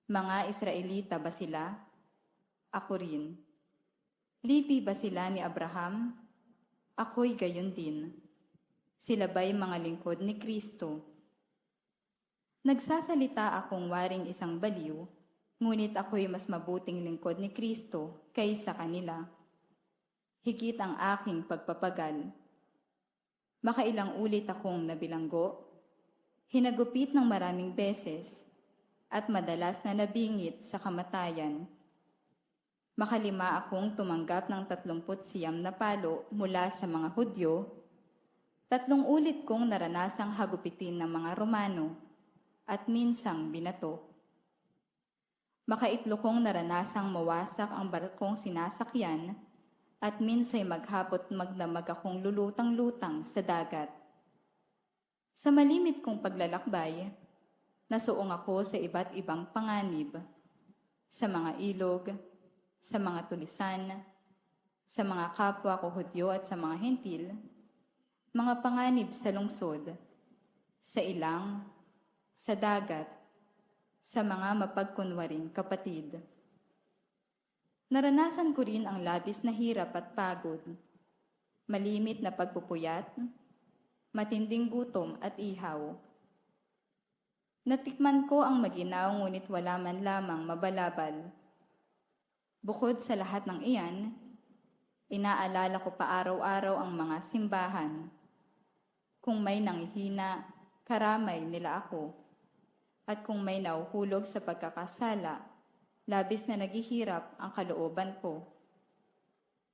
Mga Israelita ba sila? Ako rin. Lipi ba sila ni Abraham? Ako'y gayon din. Sila ba'y mga lingkod ni Kristo? Nagsasalita akong waring isang baliw, ngunit ako'y mas mabuting lingkod ni Kristo kaysa kanila. Higit ang aking pagpapagal. Makailang ulit akong nabilanggo, hinagupit ng maraming beses, at madalas na nabingit sa kamatayan. Makalima akong tumanggap ng 39 na palo mula sa mga Hudyo, 3 ulit kong naranasang hagupitin ng mga Romano, at minsang binato. Makaitlo kong naranasang mawasak ang barkong sinasakyan, at minsay maghapot magdamag akong lulutang-lutang sa dagat. Sa malimit kong paglalakbay, nasuong ako sa iba't ibang panganib, sa mga ilog, sa mga tulisan, sa mga kapwa ko Hudyo at sa mga Hentil, mga panganib sa lungsod, sa ilang, sa dagat, sa mga mapagkunwaring kapatid. Naranasan ko rin ang labis na hirap at pagod, malimit na pagpupuyat, matinding gutom at ihaw. Natikman ko ang maginaw ngunit wala man lamang mabalabal. Bukod sa lahat ng iyan, inaalala ko pa araw-araw ang mga simbahan. Kung may nanghihina, karamay nila ako. At kung may nauhulog sa pagkakasala, labis na naghihirap ang kalooban ko.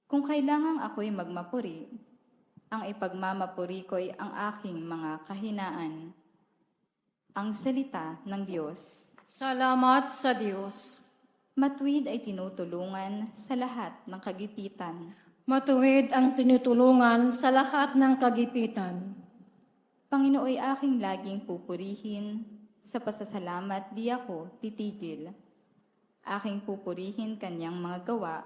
Kung kailangang ako'y magmapuri, ang ipagmamapuri ko'y ang aking mga kahinaan. Ang salita ng Diyos. Salamat sa Diyos. Matuwid ay tinutulungan sa lahat ng kagipitan. Matuwid ang tinutulungan sa lahat ng kagipitan. Panginooy aking laging pupurihin, sa pasasalamat di ako titigil. Aking pupurihin kanyang mga gawa,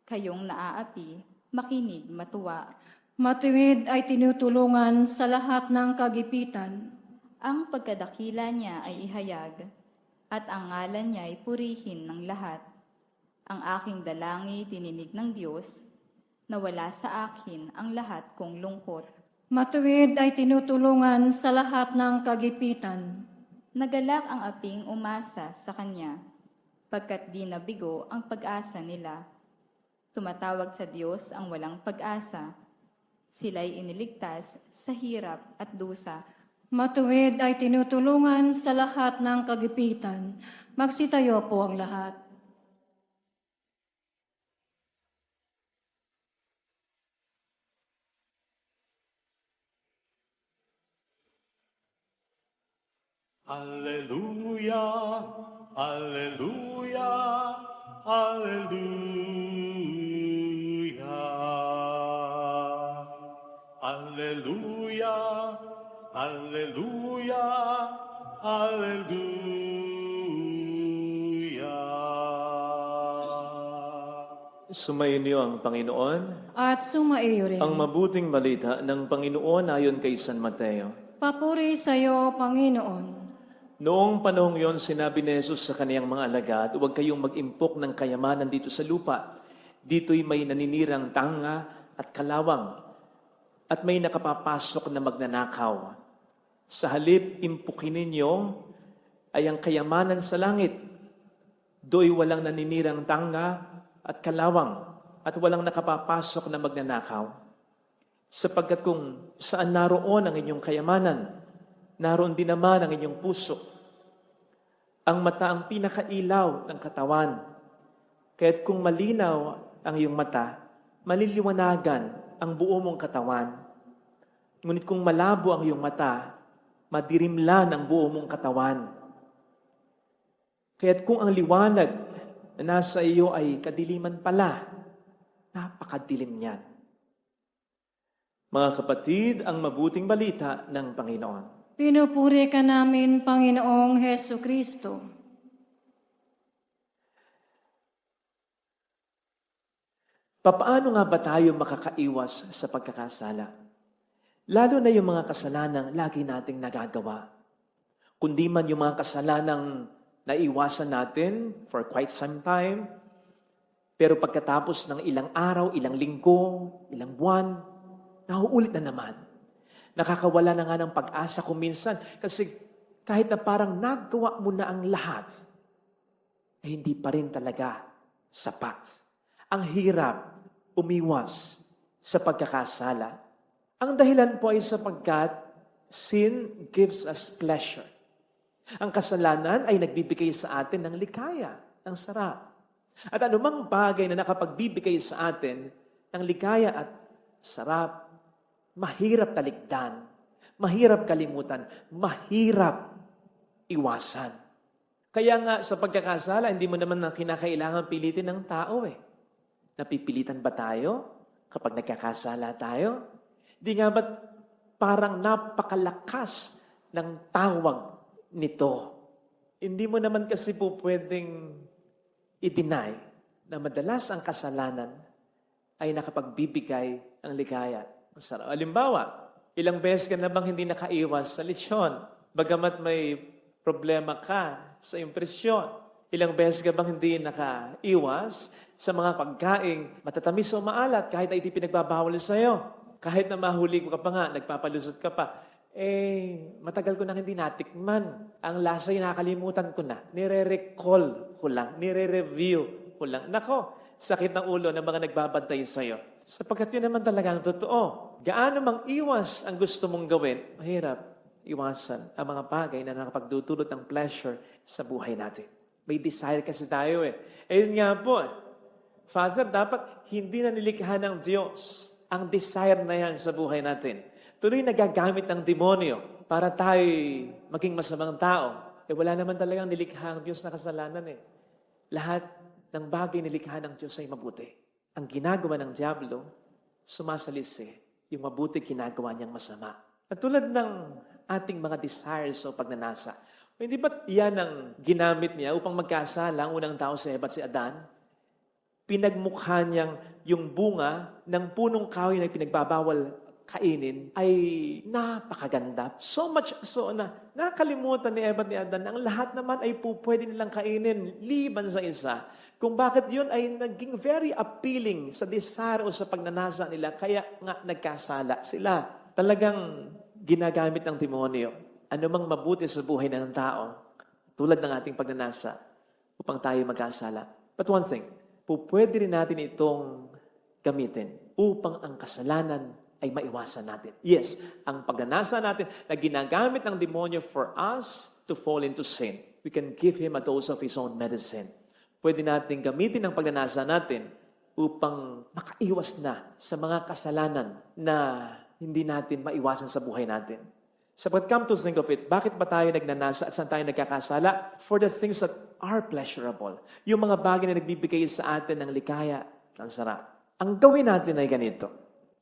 kayong naaapi, makinig, matuwa. Matuwid ay tinutulungan sa lahat ng kagipitan. Ang pagkadakila niya ay ihayag, at ang ngalan niya ay purihin ng lahat. Ang aking dalangi tininig ng Diyos, na wala sa akin ang lahat kong lungkot. Matuwid ay tinutulungan sa lahat ng kagipitan. Nagalak ang aping umasa sa kanya, pagkat di nabigo ang pag-asa nila. Tumatawag sa Diyos ang walang pag-asa. Sila'y iniligtas sa hirap at dusa. Matuwid ay tinutulungan sa lahat ng kagipitan. Magsitayo po ang lahat. Alleluia, Alleluia, Alleluia. Alleluia, Alleluia, Alleluia. Sumainyo ang Panginoon. At sumaiyo rin. Ang mabuting balita ng Panginoon ayon kay San Mateo. Papuri sa iyo, Panginoon. Noong panahong yon, sinabi ni Jesus sa kaniyang mga alagad, huwag kayong mag-impok ng kayamanan dito sa lupa. Dito'y may naninirang tanga at kalawang, at may nakapapasok na magnanakaw. Sa halip, impukin ninyo ay ang kayamanan sa langit. Do'y walang naninirang tanga at kalawang, at walang nakapapasok na magnanakaw. Sapagkat kung saan naroon ang inyong kayamanan, naroon din naman ang inyong puso. Ang mata ang pinakailaw ng katawan. Kaya't kung malinaw ang iyong mata, maliliwanagan ang buo mong katawan. Ngunit kung malabo ang iyong mata, madirimlan ang buo mong katawan. Kaya't kung ang liwanag na nasa iyo ay kadiliman pala, napakadilim niyan. Mga kapatid, ang mabuting balita ng Panginoon. Pinupuri ka namin, Panginoong Heso Kristo. Papaano nga ba tayo makakaiwas sa pagkakasala? Lalo na yung mga kasalanang lagi nating nagagawa. Kundi man yung mga kasalanang naiwasan natin for quite some time, pero pagkatapos ng ilang araw, ilang linggo, ilang buwan, nauulit na naman. Nakakawala na nga ng pag-asa kung minsan kasi kahit na parang nagawa mo na ang lahat, ay hindi pa rin talaga sapat. Ang hirap umiwas sa pagkakasala. Ang dahilan po ay sapagkat sin gives us pleasure. Ang kasalanan ay nagbibigay sa atin ng likaya, ng sarap. At anumang bagay na nakapagbibigay sa atin ng likaya at sarap, mahirap talikdan, mahirap kalimutan, mahirap iwasan. Kaya nga sa pagkakasala, hindi mo naman kinakailangan pilitin ng tao eh. Napipilitan ba tayo kapag nagkakasala tayo? Di nga ba't parang napakalakas ng tawag nito? Hindi mo naman kasi po pwedeng i-deny na madalas ang kasalanan ay nakapagbibigay ng ligaya. Halimbawa, ilang beses ka na bang hindi nakaiwas sa lechon? Bagamat may problema ka sa impresyon, Ilang beses ka bang hindi nakaiwas sa mga pagkaing matatamis o maalat kahit ay iti pinagbabawal sa'yo? Kahit na mahuli ko ka pa nga, nagpapalusot ka pa, matagal ko nang hindi natikman. Ang lasa ay nakalimutan ko na. Nire-recall ko lang, nire-review ko lang. Nako, sakit ng ulo ng mga nagbabantay sa'yo. Sapagkat yun naman talaga ang totoo. Gaano mang iwas ang gusto mong gawin, mahirap iwasan ang mga bagay na nakapagdudulot ng pleasure sa buhay natin. May desire kasi tayo Ayun nga po, Father, dapat hindi na nilikha ng Diyos ang desire na yan sa buhay natin. Tuloy nagagamit ng demonyo para tayo maging masamang tao. Wala naman talagang nilikha ang Diyos na kasalanan Lahat ng bagay nilikha ng Diyos ay mabuti. Ang ginagawa ng Diablo, sumasalisi. Yung mabuti ginagawa niyang masama. At tulad ng ating mga desires o pagnanasa, hindi ba't yan ang ginamit niya upang magkasala ang unang tao si Eva at si Adan? Pinagmukha niyang yung bunga ng punong kahoy na pinagbabawal kainin ay napakaganda. So much so na nakalimutan ni Eva at ni Adan na ang lahat naman ay pwede nilang kainin liban sa isa. Kung bakit yun ay naging very appealing sa desire o sa pagnanasa nila, kaya nga nagkasala sila. Talagang ginagamit ng demonyo anumang mabuti sa buhay ng tao, tulad ng ating pagnanasa, upang tayo magkasala. But one thing, pwede rin natin itong gamitin upang ang kasalanan ay maiwasan natin. Yes, ang pagnanasa natin na ginagamit ng demonyo for us to fall into sin. We can give him a dose of his own medicine. Pwede natin gamitin ang pagnanasa natin upang makaiwas na sa mga kasalanan na hindi natin maiwasan sa buhay natin. But come to think of it, bakit ba tayo nagnanasa at saan tayo nagkakasala? For the things that are pleasurable. Yung mga bagay na nagbibigay sa atin ng likaya, ng sarap. Ang gawin natin ay ganito.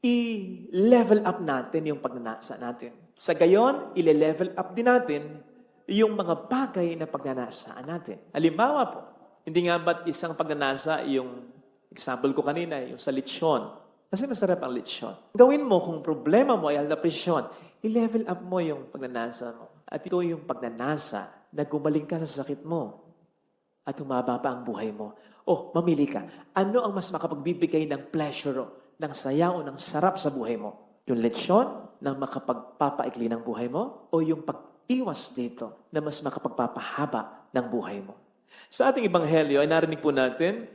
I-level up natin yung pagnanasa natin. Sa gayon, i-level up din natin yung mga bagay na pagnanasaan natin. Halimbawa po, hindi nga ba't isang pagnanasa, yung example ko kanina, yung sa lechon. Kasi masarap ang lechon. Gawin mo kung problema mo ay aldapresyon, i-level up mo yung pagnanasa mo. At ito yung pagnanasa na gumaling ka sa sakit mo at humaba pa ang buhay mo. Mamili ka. Ano ang mas makapagbibigay ng pleasure, ng saya o ng sarap sa buhay mo? Yung lechon na makapagpapaikli ng buhay mo o yung pag-iwas dito na mas makapagpapahaba ng buhay mo? Sa ating ebanghelyo ay narinig po natin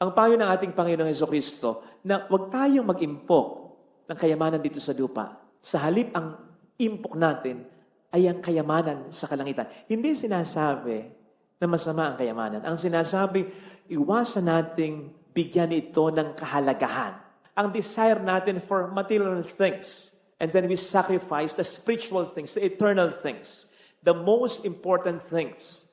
ang payo ng ating Panginoong Hesukristo na huwag tayong mag-impok ng kayamanan dito sa lupa. Sa halip, ang impok natin ay ang kayamanan sa kalangitan. Hindi sinasabi na masama ang kayamanan. Ang sinasabi, iwasan nating bigyan ito ng kahalagahan. Ang desire natin for material things. And then we sacrifice the spiritual things, the eternal things, the most important things.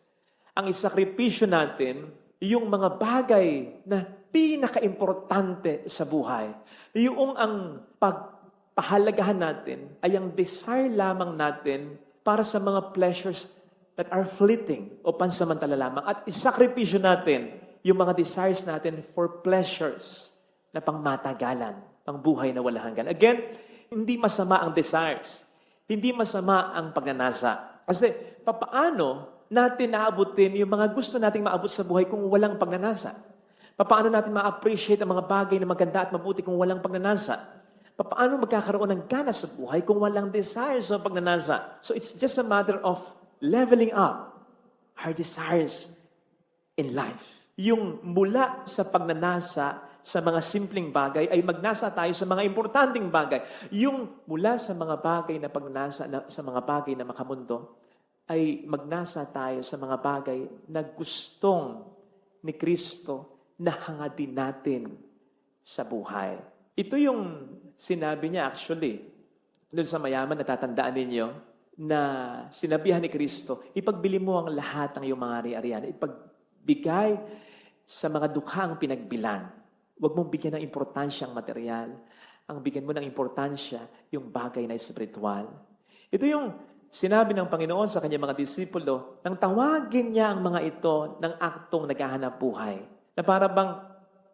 Ang isakripisyo natin, yung mga bagay na pinaka-importante sa buhay. Yung ang pagpahalagahan natin ay ang desire lamang natin para sa mga pleasures that are fleeting o pansamantala lamang. At isakripisyo natin yung mga desires natin for pleasures na pangmatagalan, pang buhay na walang hanggan. Again, hindi masama ang desires. Hindi masama ang pagnanasa. Kasi papaano natin naabutin yung mga gusto nating maabot sa buhay kung walang pagnanasa? Paano natin ma-appreciate ang mga bagay na maganda at mabuti kung walang pagnanasa? Paano magkakaroon ng gana sa buhay kung walang desires sa pagnanasa? So it's just a matter of leveling up our desires in life. Yung mula sa pagnanasa sa mga simpleng bagay ay magnasa tayo sa mga importanteng bagay. Yung mula sa mga bagay na pagnanasa sa mga bagay na makamundo, ay magnasa tayo sa mga bagay na gustong ni Kristo na hangadin natin sa buhay. Ito yung sinabi niya actually, doon sa mayaman, natatandaan ninyo, na sinabihan ni Kristo, ipagbili mo ang lahat ng iyong mga ari-arian, ipagbigay sa mga dukhang pinagbilan. Huwag mong bigyan ng importansya ang material. Ang bigyan mo ng importansya, yung bagay na espiritual. Ito yung sinabi ng Panginoon sa kanyang mga disipulo nang tawagin niya ang mga ito ng aktong naghahanap buhay. Na para bang,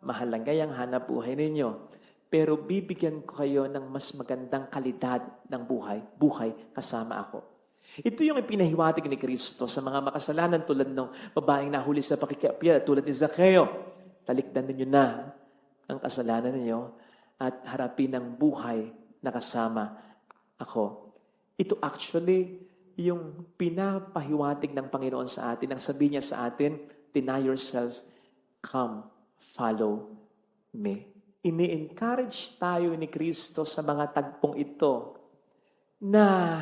mahalaga ang hanap buhay ninyo, pero bibigyan ko kayo ng mas magandang kalidad ng buhay kasama ako. Ito yung ipinahiwatig ni Kristo sa mga makasalanan tulad ng babaeng nahuli sa pakikiapya, tulad ni Zaccheo. Talikdan ninyo na ang kasalanan ninyo at harapin ang buhay na kasama ako. Ito actually yung pinapahiwatig ng Panginoon sa atin. Ang sabi niya sa atin, deny yourself, come, follow me. Ini-encourage tayo ni Kristo sa mga tagpong ito na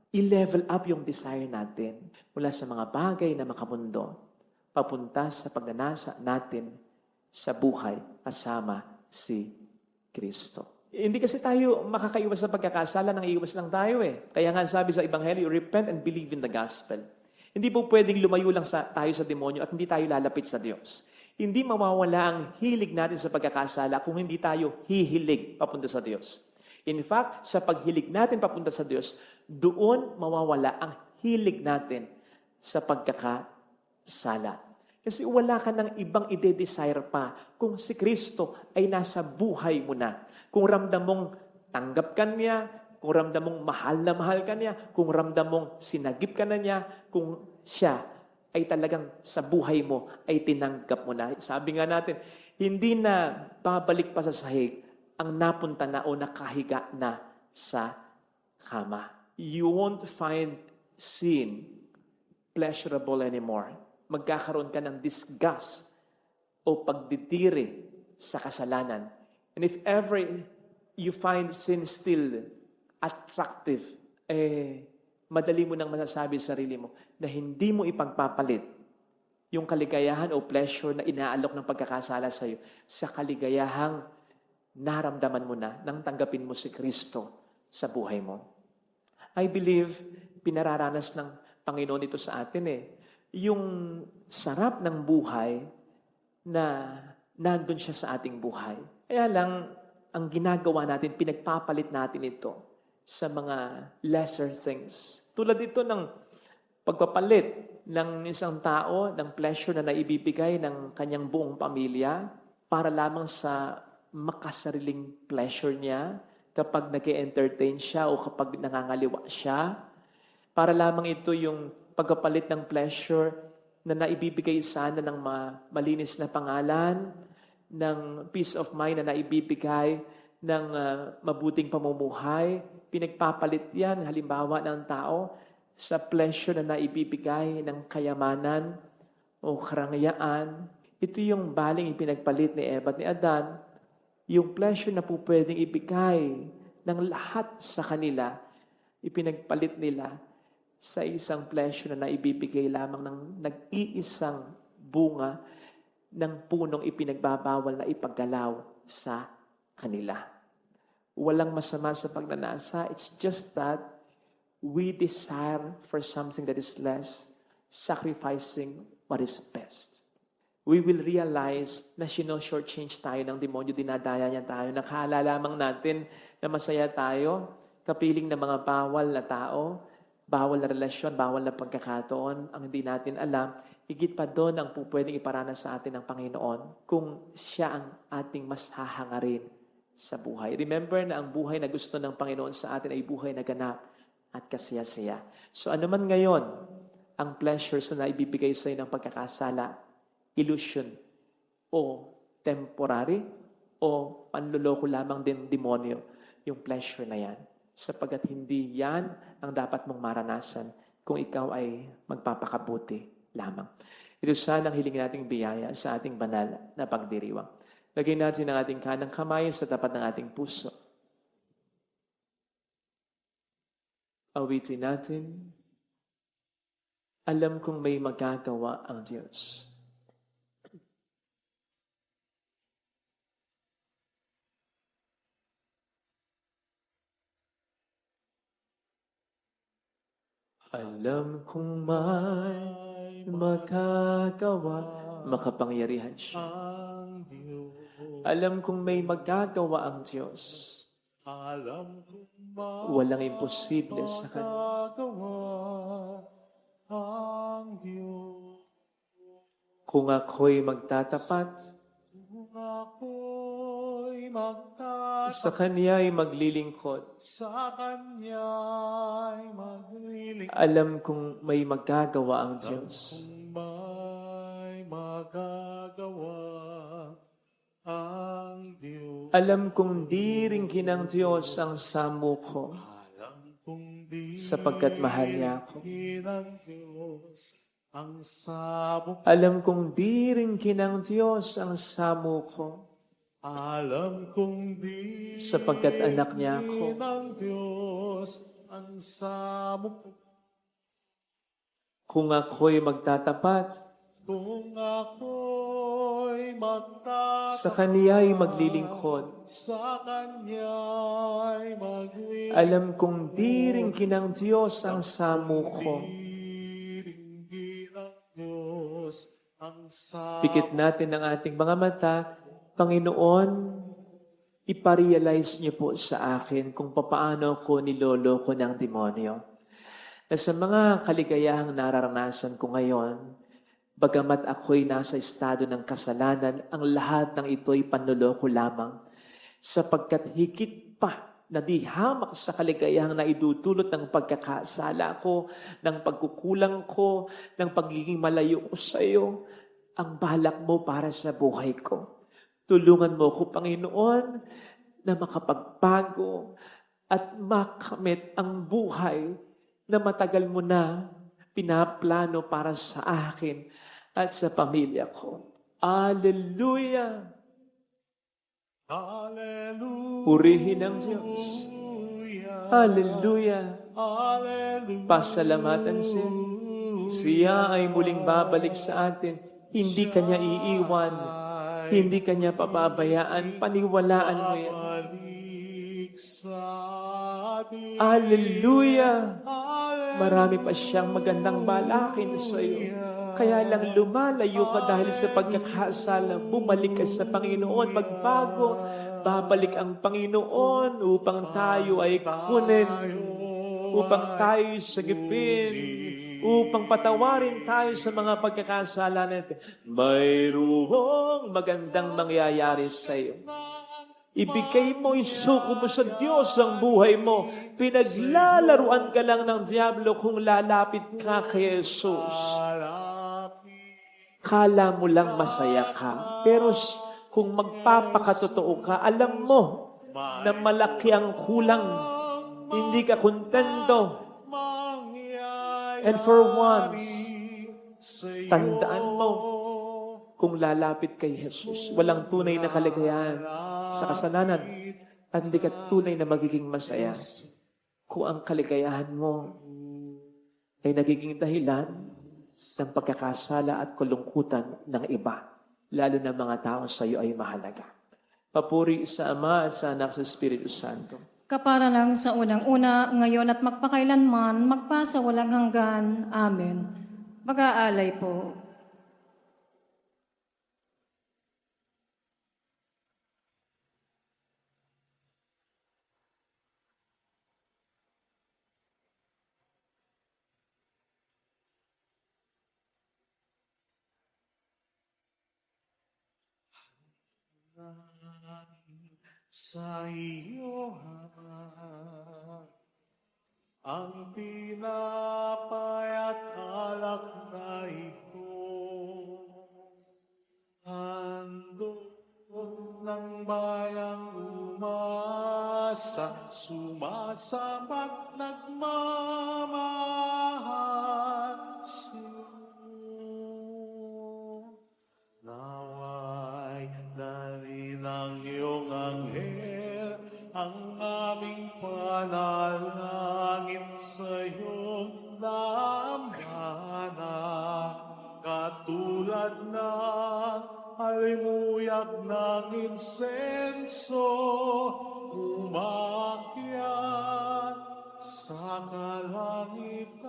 i-level up yung desire natin mula sa mga bagay na makamundo papunta sa pagnanasa natin sa buhay kasama si Kristo. Hindi kasi tayo makakaiwas sa pagkakasala, nang iiwas lang tayo eh. Kaya nga sabi sa Ebanghelyo, repent and believe in the gospel. Hindi po pwedeng lumayo lang tayo sa demonyo at hindi tayo lalapit sa Diyos. Hindi mawawala ang hilig natin sa pagkakasala kung hindi tayo hihilig papunta sa Diyos. In fact, sa paghilig natin papunta sa Diyos, doon mawawala ang hilig natin sa pagkakasala. Kasi wala ka ng ibang ide-desire pa kung si Kristo ay nasa buhay mo na. Kung ramdam mong tanggap ka niya, kung ramdam mong mahal na mahal ka niya, kung ramdam mong sinagip ka na niya, kung siya ay talagang sa buhay mo ay tinanggap mo na. Sabi nga natin, hindi na babalik pa sa sahig ang napunta na o nakahiga na sa kama. You won't find sin pleasurable anymore. Magkakaroon ka ng disgust o pagdidiri sa kasalanan. And if ever you find sin still attractive, madali mo nang masasabi sa sarili mo na hindi mo ipagpapalit yung kaligayahan o pleasure na inaalok ng pagkakasala sa iyo sa kaligayahang naramdaman mo na nang tanggapin mo si Kristo sa buhay mo. I believe pinararanas ng Panginoon ito sa atin yung sarap ng buhay na nandun siya sa ating buhay. Kaya lang, ang ginagawa natin, pinagpapalit natin ito sa mga lesser things. Tulad ito ng pagpapalit ng isang tao, ng pleasure na naibibigay ng kanyang buong pamilya para lamang sa makasariling pleasure niya kapag nag-entertain siya o kapag nangangaliwa siya. Para lamang ito yung pagpapalit ng pleasure na naibibigay sana ng malinis na pangalan, ng peace of mind na naibibigay ng mabuting pamumuhay. Pinagpapalit yan, halimbawa ng tao, sa pleasure na naibibigay ng kayamanan o karangyaan. Ito yung baling ipinagpalit ni Eva at ni Adan, yung pleasure na po pwedeng ibigay ng lahat sa kanila, ipinagpalit nila sa isang pleasure na naibibigay lamang ng nag-iisang bunga ng punong ipinagbabawal na ipaggalaw sa kanila. Walang masama sa pagnanasa. It's just that we desire for something that is less, sacrificing what is best. We will realize na shortchange tayo ng demonyo, dinadaya niya tayo. Nakala lamang natin na masaya tayo, kapiling ng mga bawal na tao, bawal na relasyon, bawal na pagkakataon, ang hindi natin alam. Higit pa doon ang pwedeng iparanas sa atin ng Panginoon kung siya ang ating mas hahangarin sa buhay. Remember na ang buhay na gusto ng Panginoon sa atin ay buhay na ganap at kasaya-saya. So ano man ngayon ang pleasures na ibibigay sa iyo ng pagkakasala, illusion o temporary o panluloko lamang din demonyo, yung pleasure na yan. Sapagat hindi yan ang dapat mong maranasan kung ikaw ay magpapakabuti lamang. Ito sana ang hiling nating biyaya sa ating banal na pagdiriwang. Lagay natin ang ating kanang kamay sa tapat ng ating puso. Awitin natin. Alam kong may magagawa ang Diyos. Alam kong may magagawa, makapangyarihan siya. ang Diyos. Alam kong may magagawa ang Diyos. Alam kong Walang imposible sa Kanya. magagawa ang Diyos. Kung ako'y magtatapat, Kung ako'y magtatakot sa Kanya'y maglilingkod, sa Kanya'y maglilingkod, Alam kong may magagawa ang Diyos. kung may magagawa ang Diyos. Alam kong di rin kinang Diyos ang samo ko, Alam kong di sapagkat mahal niya ako. ng Diyos ang sabog. Alam kong di rin kinang Diyos ang samo ko, Alam kong di sapagkat anak niya ako. ng Diyos ang sabog. Kung ako'y magtatapat, Kung ako'y magtatapat sa Kaniya'y maglilingkod. sa Kanya'y maglilingkod. Alam kong di rin kinang Diyos ang samo ko. Diringgin ng Diyos ang sabog. Pikit natin ang ating mga mata. Panginoon, iparealize niyo po sa akin kung papaano ko niloloko ng demonyo. Na sa mga kaligayahang nararanasan ko ngayon, bagamat ako'y nasa estado ng kasalanan, ang lahat ng ito'y panloloko lamang. Sapagkat higit pa na di hamak sa kaligayahang na idudulot ng pagkakasala ko, ng pagkukulang ko, ng pagiging malayo ko sa iyo, ang balak mo para sa buhay ko. Tulungan mo ko, Panginoon, na makapagbago at makamit ang buhay na matagal mo na pinaplano para sa akin at sa pamilya ko. Hallelujah! Hallelujah. Purihin ang Diyos. Hallelujah! Hallelujah. Pasalamatan siya. Siya ay muling babalik sa atin. Hindi kanya iiwan. Hindi kanya pababayaan. Paniwalaan mo yan. Balik sa atin. Hallelujah! Marami pa siyang magandang balakin sa iyo. Kaya lang lumalayo ka dahil sa pagkakasala. Bumalik ka sa Panginoon, magbago. Babalik ang Panginoon upang tayo ay kunin. Upang tayo sagipin. Upang patawarin tayo sa mga pagkakasala natin. Mayroong magandang mangyayari sa iyo. Ibigay mo, isuko mo sa Diyos ang buhay mo. Pinaglalaruan ka lang ng Diablo kung lalapit ka kay Jesus. Kala mo lang masaya ka. Pero kung magpapakatotoo ka, alam mo na malaki ang kulang. Hindi ka kontento. And for once, tandaan mo, kung lalapit kay Jesus, walang tunay na kaligayahan sa kasalanan at hindi ka tunay na magiging masaya kung ang kaligayahan mo ay nagiging dahilan ng pagkakasala at kalungkutan ng iba, lalo na mga tao sa iyo ay mahalaga. Papuri sa Ama at sa Anak sa Espiritu Santo. Kapara lang sa unang-una, ngayon at magpakailanman, magpasa walang hanggan. Amen. Mag-aalay po. Sa iyo, Ama, ang tinapay at alak na ito, handog ng bayang umasa, sumasabat nagmamahal sa'yo. Naway dali ng iyong anghel ang aming panalangin sa iyong dambana, katulad ng halimuyag ng insenso, umakyat sa kalangitan.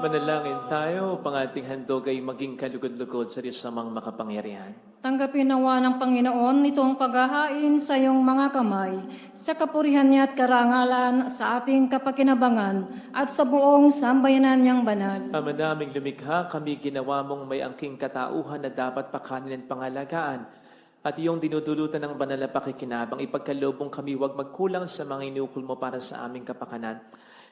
Manalangin tayo upang ating handog ay maging kalugod-lugod sa Diyos amang makapangyarihan. Tanggapin nawa ng Panginoon itong paghahain sa iyong mga kamay, sa kapurihan niya at karangalan, sa ating kapakinabangan, at sa buong sambayanan niyang banal. Ama naming lumikha, kami ginawa mong may angking katauhan na dapat pakanin at pangalagaan. At iyong dinudulutan ng banal na pakikinabang, ipagkalobong kami huwag magkulang sa mga inukol mo para sa aming kapakanan.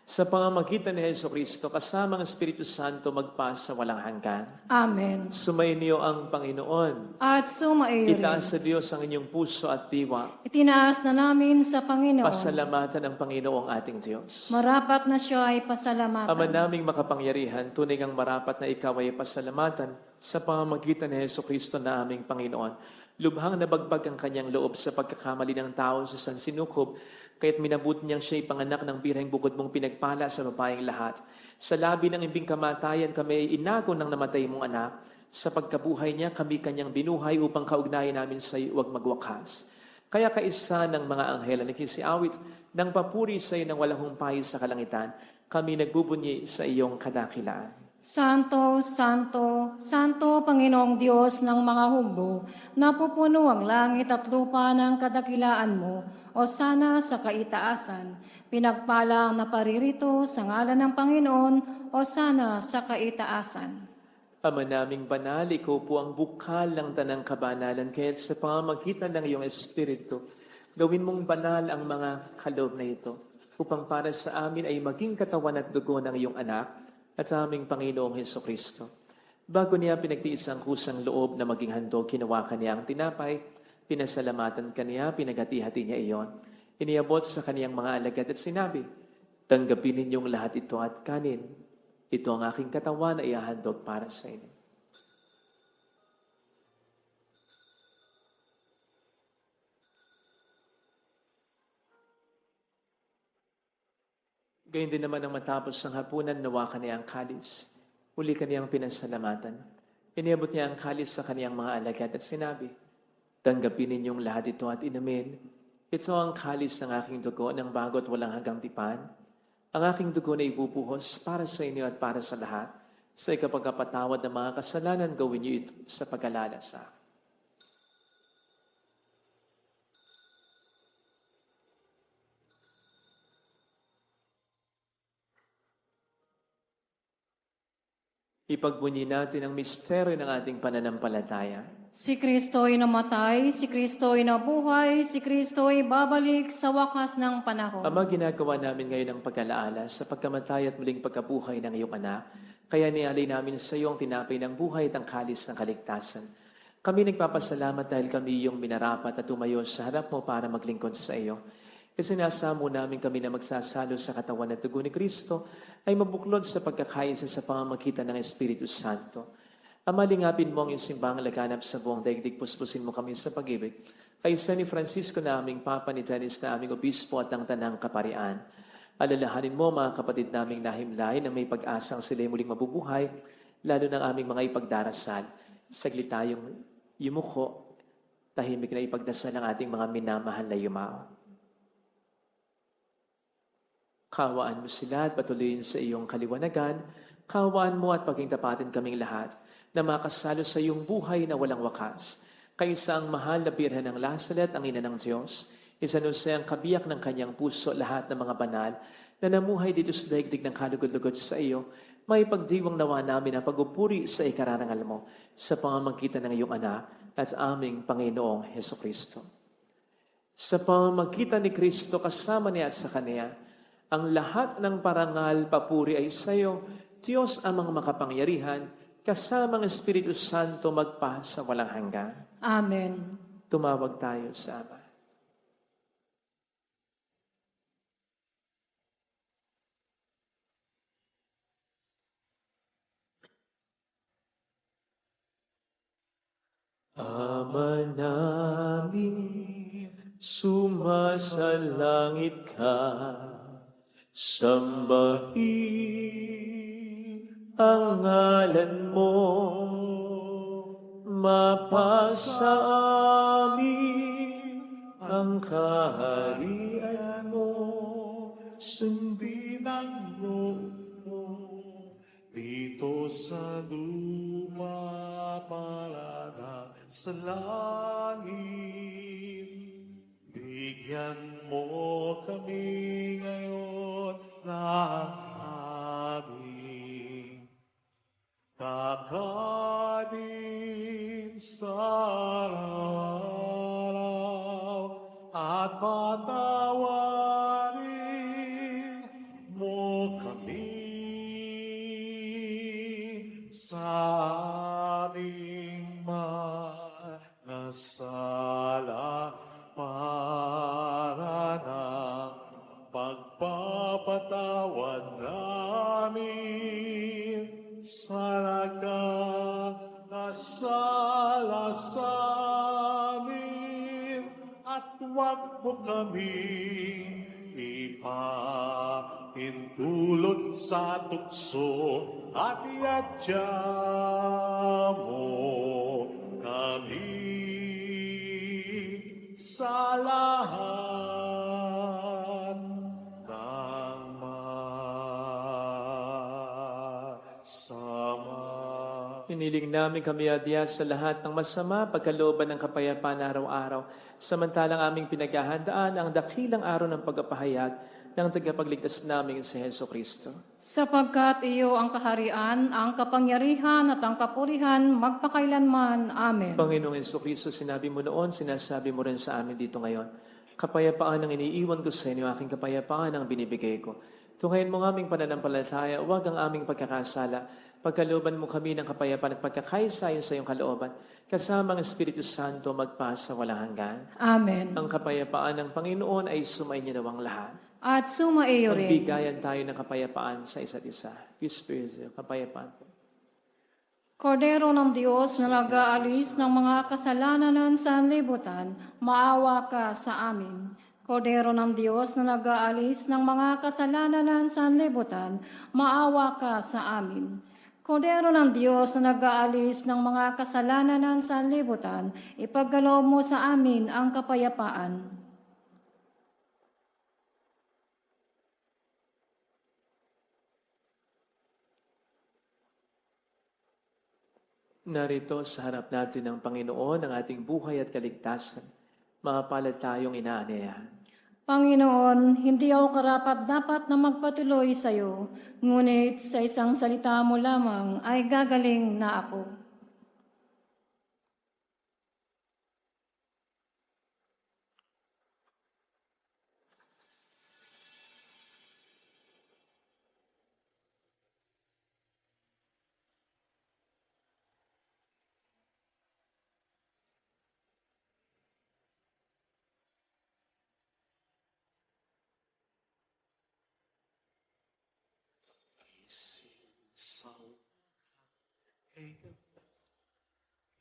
Sa pamamagitan ni Jesucristo, kasama ang Espiritu Santo magpasa walang hanggan. Amen. Sumainyo ang Panginoon. At sumaiyo rin. Itaas sa Diyos ang inyong puso at diwa. Itinaas na namin sa Panginoon. Pasalamatan ang Panginoong ating Diyos. Marapat na siya ay pasalamatan. Ama naming makapangyarihan, tunay ngang marapat na ikaw ay pasalamatan sa pamamagitan ni Jesucristo na aming Panginoon. Lubhang nabagbag ang kanyang loob sa pagkakamali ng tao sa sansinukob, kaya't minabut niyang siya'y panganak ng birheng bukod mong pinagpala sa babaeng lahat. Sa labi ng imbing kamatayan kami ay inago ng namatay mong anak. Sa pagkabuhay niya kami kanyang binuhay upang kaugnayan namin sa iyo huwag magwakas. Kaya kaisa ng mga anghel na nakisiawit ng papuri sa iyo ng walang humpay sa kalangitan, kami nagbubunyi sa iyong kadakilaan. Santo, Santo, Santo, Panginoong Diyos ng mga hugbo, napupuno ang langit at lupa ng kadakilaan mo, o sana sa kaitaasan. Pinagpala ang naparirito sa ngalan ng Panginoon, o sana sa kaitaasan. Ama naming banal, ikaw po ang bukal ng tanang kabanalan, kaya't sa pamamagitan ng iyong Espiritu, gawin mong banal ang mga kaloob na ito, upang para sa amin ay maging katawan at dugo ng iyong anak, at sa aming Panginoong Hesukristo. Bago niya pinagtiis ang kusang loob na maging handog, kinawakan niya ang tinapay, pinasalamatan kaniya, pinaghati-hati niya iyon. Iniabot sa kaniyang mga alagad at sinabi, tanggapin ninyong lahat ito at kanin. Ito ang aking katawan na iahandog para sa inyo. Gayun din naman ang matapos ng hapunan, nawakan niya ang kalis. Uli kaniyang pinasalamatan. Iniabot niya ang kalis sa kaniyang mga alagad at sinabi, tanggapin ninyong lahat ito at inumin. Ito ang kalis ng aking dugo ng bago't walang hanggang tipan. Ang aking dugo na ibubuhos para sa inyo at para sa lahat. Sa ikapagkapatawad ng mga kasalanan, gawin niyo ito sa pag-alala sa akin. Ipagbunyi natin ang misteryo ng ating pananampalataya. Si Kristo ay namatay, si Kristo ay nabuhay, si Kristo ay babalik sa wakas ng panahon. Ama, ginagawa namin ngayon ang pag-alaala sa pagkamatay at muling pagkabuhay ng iyong anak. Kaya nialay namin sa iyo ang tinapay ng buhay at ang kalis ng kaligtasan. Kami nagpapasalamat dahil kami iyong minarapat at tumayo sa harap mo para maglingkod sa iyo. Isinasamo namin kami na magsasalo sa katawan at dugo ni Kristo ay mabuklod sa pagkakaisa sa pamamagitan ng Espiritu Santo. Ama, lingapin mo ang iyong simbang laganap sa buong daigdig, puspusin mo kami sa pag-ibig. Kaisa ni Francisco na aming Papa, ni Dennis na aming Obispo at ang Tanang Kaparian. Alalahanin mo mga kapatid naming nahimlay na may pag-asang sila'y muling mabubuhay, lalo ng aming mga ipagdarasal. Saglit tayong yumuko, tahimik na ipagdasal ang ating mga minamahal na yumao. Kawaan mo sila at patuloyin sa iyong kaliwanagan. Kawaan mo at pagingtapatin kaming lahat na makasalo sa iyong buhay na walang wakas. Kaysa ang mahal na birhen ng Lazaret, ang ina ng Diyos, isanusay ang kabiyak ng kanyang puso lahat ng mga banal na namuhay dito sa daigdig ng kalugod-lugod sa iyo, may pagdiwang nawa namin ang pagupuri sa ikararangal mo sa pamamagitan ng iyong anak at aming Panginoong Hesukristo. Sa pamamagitan ni Kristo kasama niya at sa Kanya, ang lahat ng parangal, papuri ay sa iyo, Diyos amang makapangyarihan, kasama ang Espiritu Santo magpa sa walang hanggan. Amen. Tumawag tayo sa Ama. Ama namin, sumasalangit ka, sambahin ang ngalan mo, mapasa amin ang kaharian mo, Sundin ang loob mo dito sa lupa para sa langit. Bigyan mo kami ngayon ng aming kakanin sa araw-araw at patawarin mo sa aming mga sala para ng pagpapatawad namin sa nagkakasala sa amin at huwag mo kaming ipahintulot sa tukso at iadya mo kami sa lahat ng masama. Piniling namin kami adya sa lahat ng masama, pagkalooban ng kapayapaan araw-araw, samantalang aming pinaghahandaan ang dakilang araw ng pagpapahayag ng tagapagligtas namin si Heso Kristo. Sapagkat iyo ang kaharian, ang kapangyarihan at ang kapurihan magpakailanman. Amen. Panginoong Heso Kristo, sinabi mo noon, sinasabi mo rin sa amin dito ngayon, kapayapaan ang iniiwan ko sa inyo, aking kapayapaan ang binibigay ko. Tungayin mo ang aming pananampalataya, huwag ang aming pagkakasala. Pagkalooban mo kami ng kapayapaan at pagkakaisayon sa iyong kalooban, kasama ang Espiritu Santo magpasa walang hanggan. Amen. Ang kapayapaan ng Panginoon ay sumainyo nawang lahat. At sumaiyo rin. Magbigayan tayo ng kapayapaan sa isa't isa. Peace be with you. Kapayapaan po. Kordero ng Diyos na nag-aalis ng mga kasalanan ng sanlibutan, maawa ka sa amin. Kordero ng Diyos na nag-aalis ng mga kasalanan ng sanlibutan, maawa ka sa amin. Kordero ng Diyos na nag-aalis ng mga kasalanan ng sanlibutan, ipagkaloob mo sa amin ang kapayapaan. Narito sa harap natin ng Panginoon ang ating buhay at kaligtasan. Mga palad tayong inaanyayahan. Panginoon, hindi ako karapat-dapat na magpatuloy sa iyo, ngunit sa isang salita mo lamang ay gagaling na ako.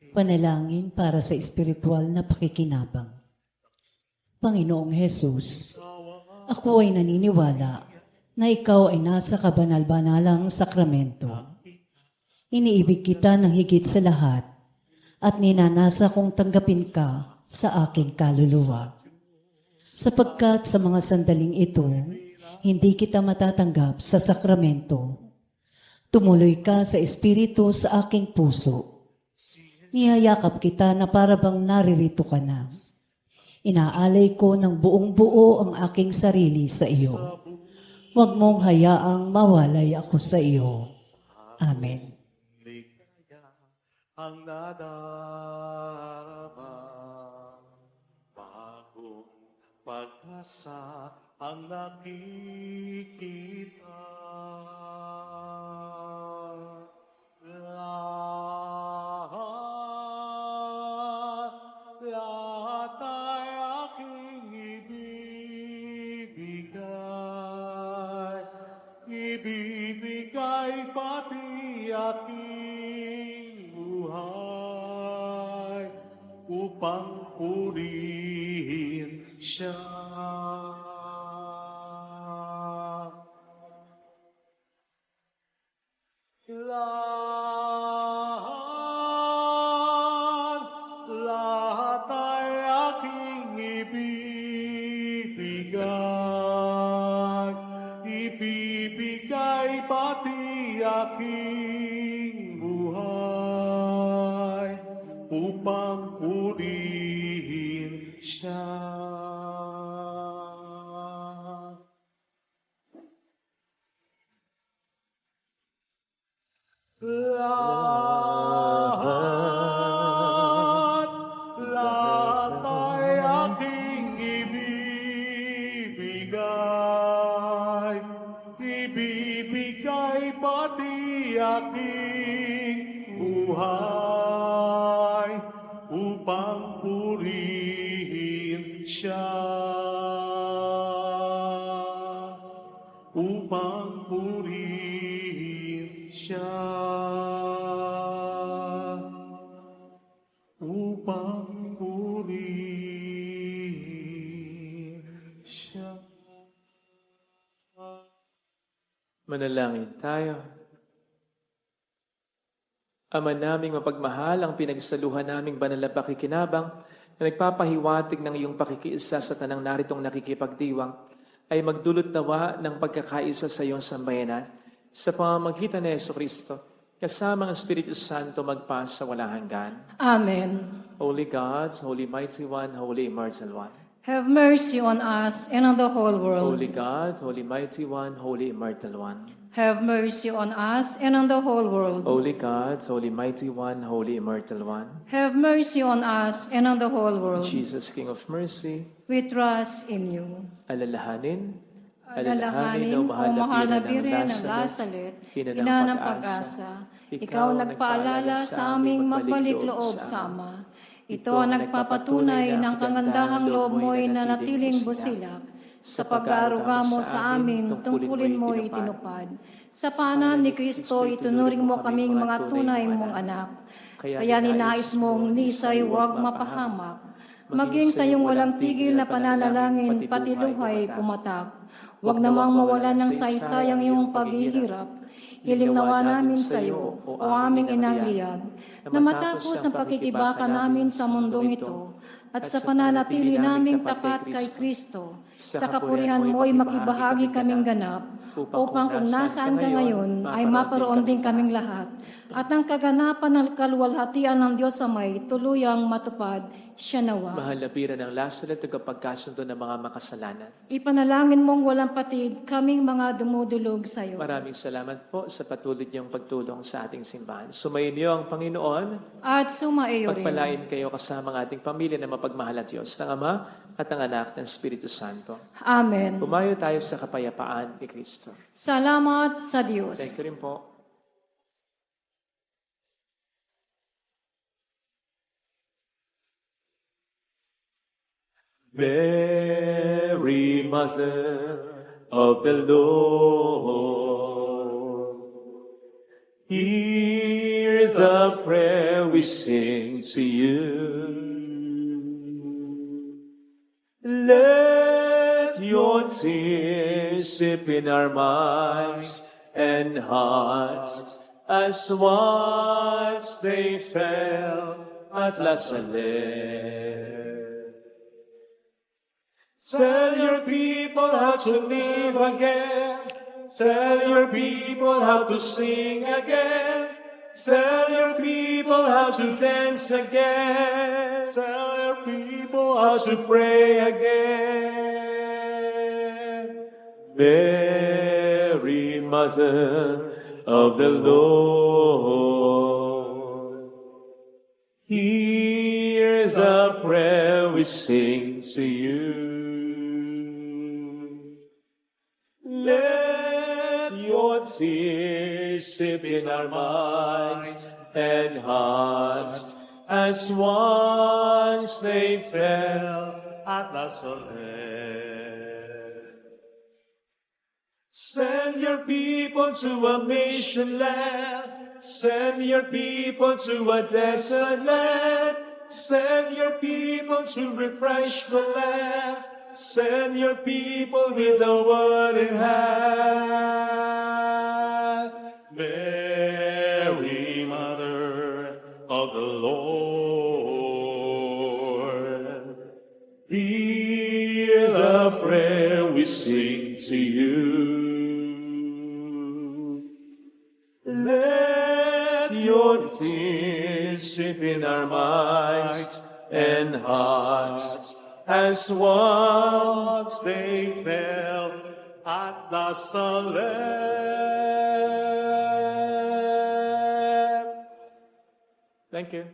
Panalangin para sa espiritual na pakikinabang. Panginoong Hesus, ako ay naniniwala na ikaw ay nasa kabanal-banalang sakramento. Iniibig kita ng higit sa lahat at ninanasa kong tanggapin ka sa aking kaluluwa. Sapagkat sa mga sandaling ito, hindi kita matatanggap sa sakramento. Tumuloy ka sa espiritu sa aking puso. Niyayakap kita na para bang naririto ka na. Inaalay ko ng buong buo ang aking sarili sa iyo. Huwag mong hayaang mawalay ako sa iyo. Amen. Ligaya ang nadarama, bagong pag-asa ang nakikita. Lahat ay aking ibibigay pati aking buhay upang purihin siya. Lahat ay aking ibibigay pati aking buhay upang purihin siya. Lahat ay aking ibibigay pati aking buhay upang purihin siya. Upang purihin siya. Upang purihin siya. Manalangin tayo. Ama naming mapagmahal, ang pinagsaluhan naming banal na pakikinabang na nagpapahiwatig ng iyong pakikiisa sa tanang naritong nakikipagdiwang ay magdulot nawa ng pagkakaisa sa iyong sambayanan sa pamamagitan ni Jesucristo kasama ang Espiritu Santo magpasa walang hanggan. Amen. Holy God, Holy Mighty One, Holy Immortal One. Have mercy on us and on the whole world. Holy God, Holy Mighty One, Holy Immortal One. Have mercy on us and on the whole world. Holy God, Holy Mighty One, Holy Immortal One. Have mercy on us and on the whole world. Jesus, King of Mercy, We trust in you. alalahanin Alalahanin, o mahal na Birhen ng Lasalet, ina ng pag-asa. Ikaw nagpaalala sa aming magbalik loob sa Ama. Ito ang nagpapatunay ng kagandahang loob mo'y nanatiling busilak. Sa pag-aaruga mo sa amin, tungkulin mo'y tinupad. Sa panan ni Kristo, itunuring mo kaming mga tunay mong anak. Kaya ninais mong nisay huwag mapahamak. Maging sa iyong walang tigil na pananalangin, pati luhay pumatak. Huwag namang mawalan ng saysayang iyong paghihirap. Hiling nawa namin sa iyo, o aming inang liyag, na matapos ang pakikibaka namin sa mundong ito, at sa pananatili naming tapat kay Kristo, sa kapurihan mo'y makibahagi kaming ganap, upang kung nasaan ka ngayon, ay maparoon din kaming lahat, at ang kaganapan ng kaluwalhatian ng Diyos Amay tuluyang matupad siya nawa. mahal na Birhen ng Lasalet, tagapagkasundo ng mga makasalanan. Ipanalangin mong walang patid kaming mga dumudulog sa iyo. Maraming salamat po sa patuloy niyong pagtulong sa ating simbahan. Sumayin niyo ang Panginoon. At sumaiyo rin. Pagpalain kayo kasama ang ating pamilya na mapagmahal at Diyos, ng Ama at ng Anak ng Espiritu Santo. Amen. Pumayo tayo sa kapayapaan ni Kristo. Salamat sa Diyos. Thank you rin po. Mary, Mother of the Lord, here's a prayer we sing to you. Let your tears sip in our minds and hearts as once they fell at La Salette. Tell your people how to live again. Tell your people how to sing again. Tell your people how to dance again. Tell your people how to pray again. Mary, Mother of the Lord, here's a prayer we sing to you. Let your tears sip in our minds and hearts as once they fell At La Salette. Send your people to a mission land. Send your people to a desert land. Send your people to refresh the land. Send your people with a word in hand. Mary, Mother of the Lord, Here's a prayer we sing to you. Let your tears sip in our minds and hearts as once they fell at La Salette. Thank you.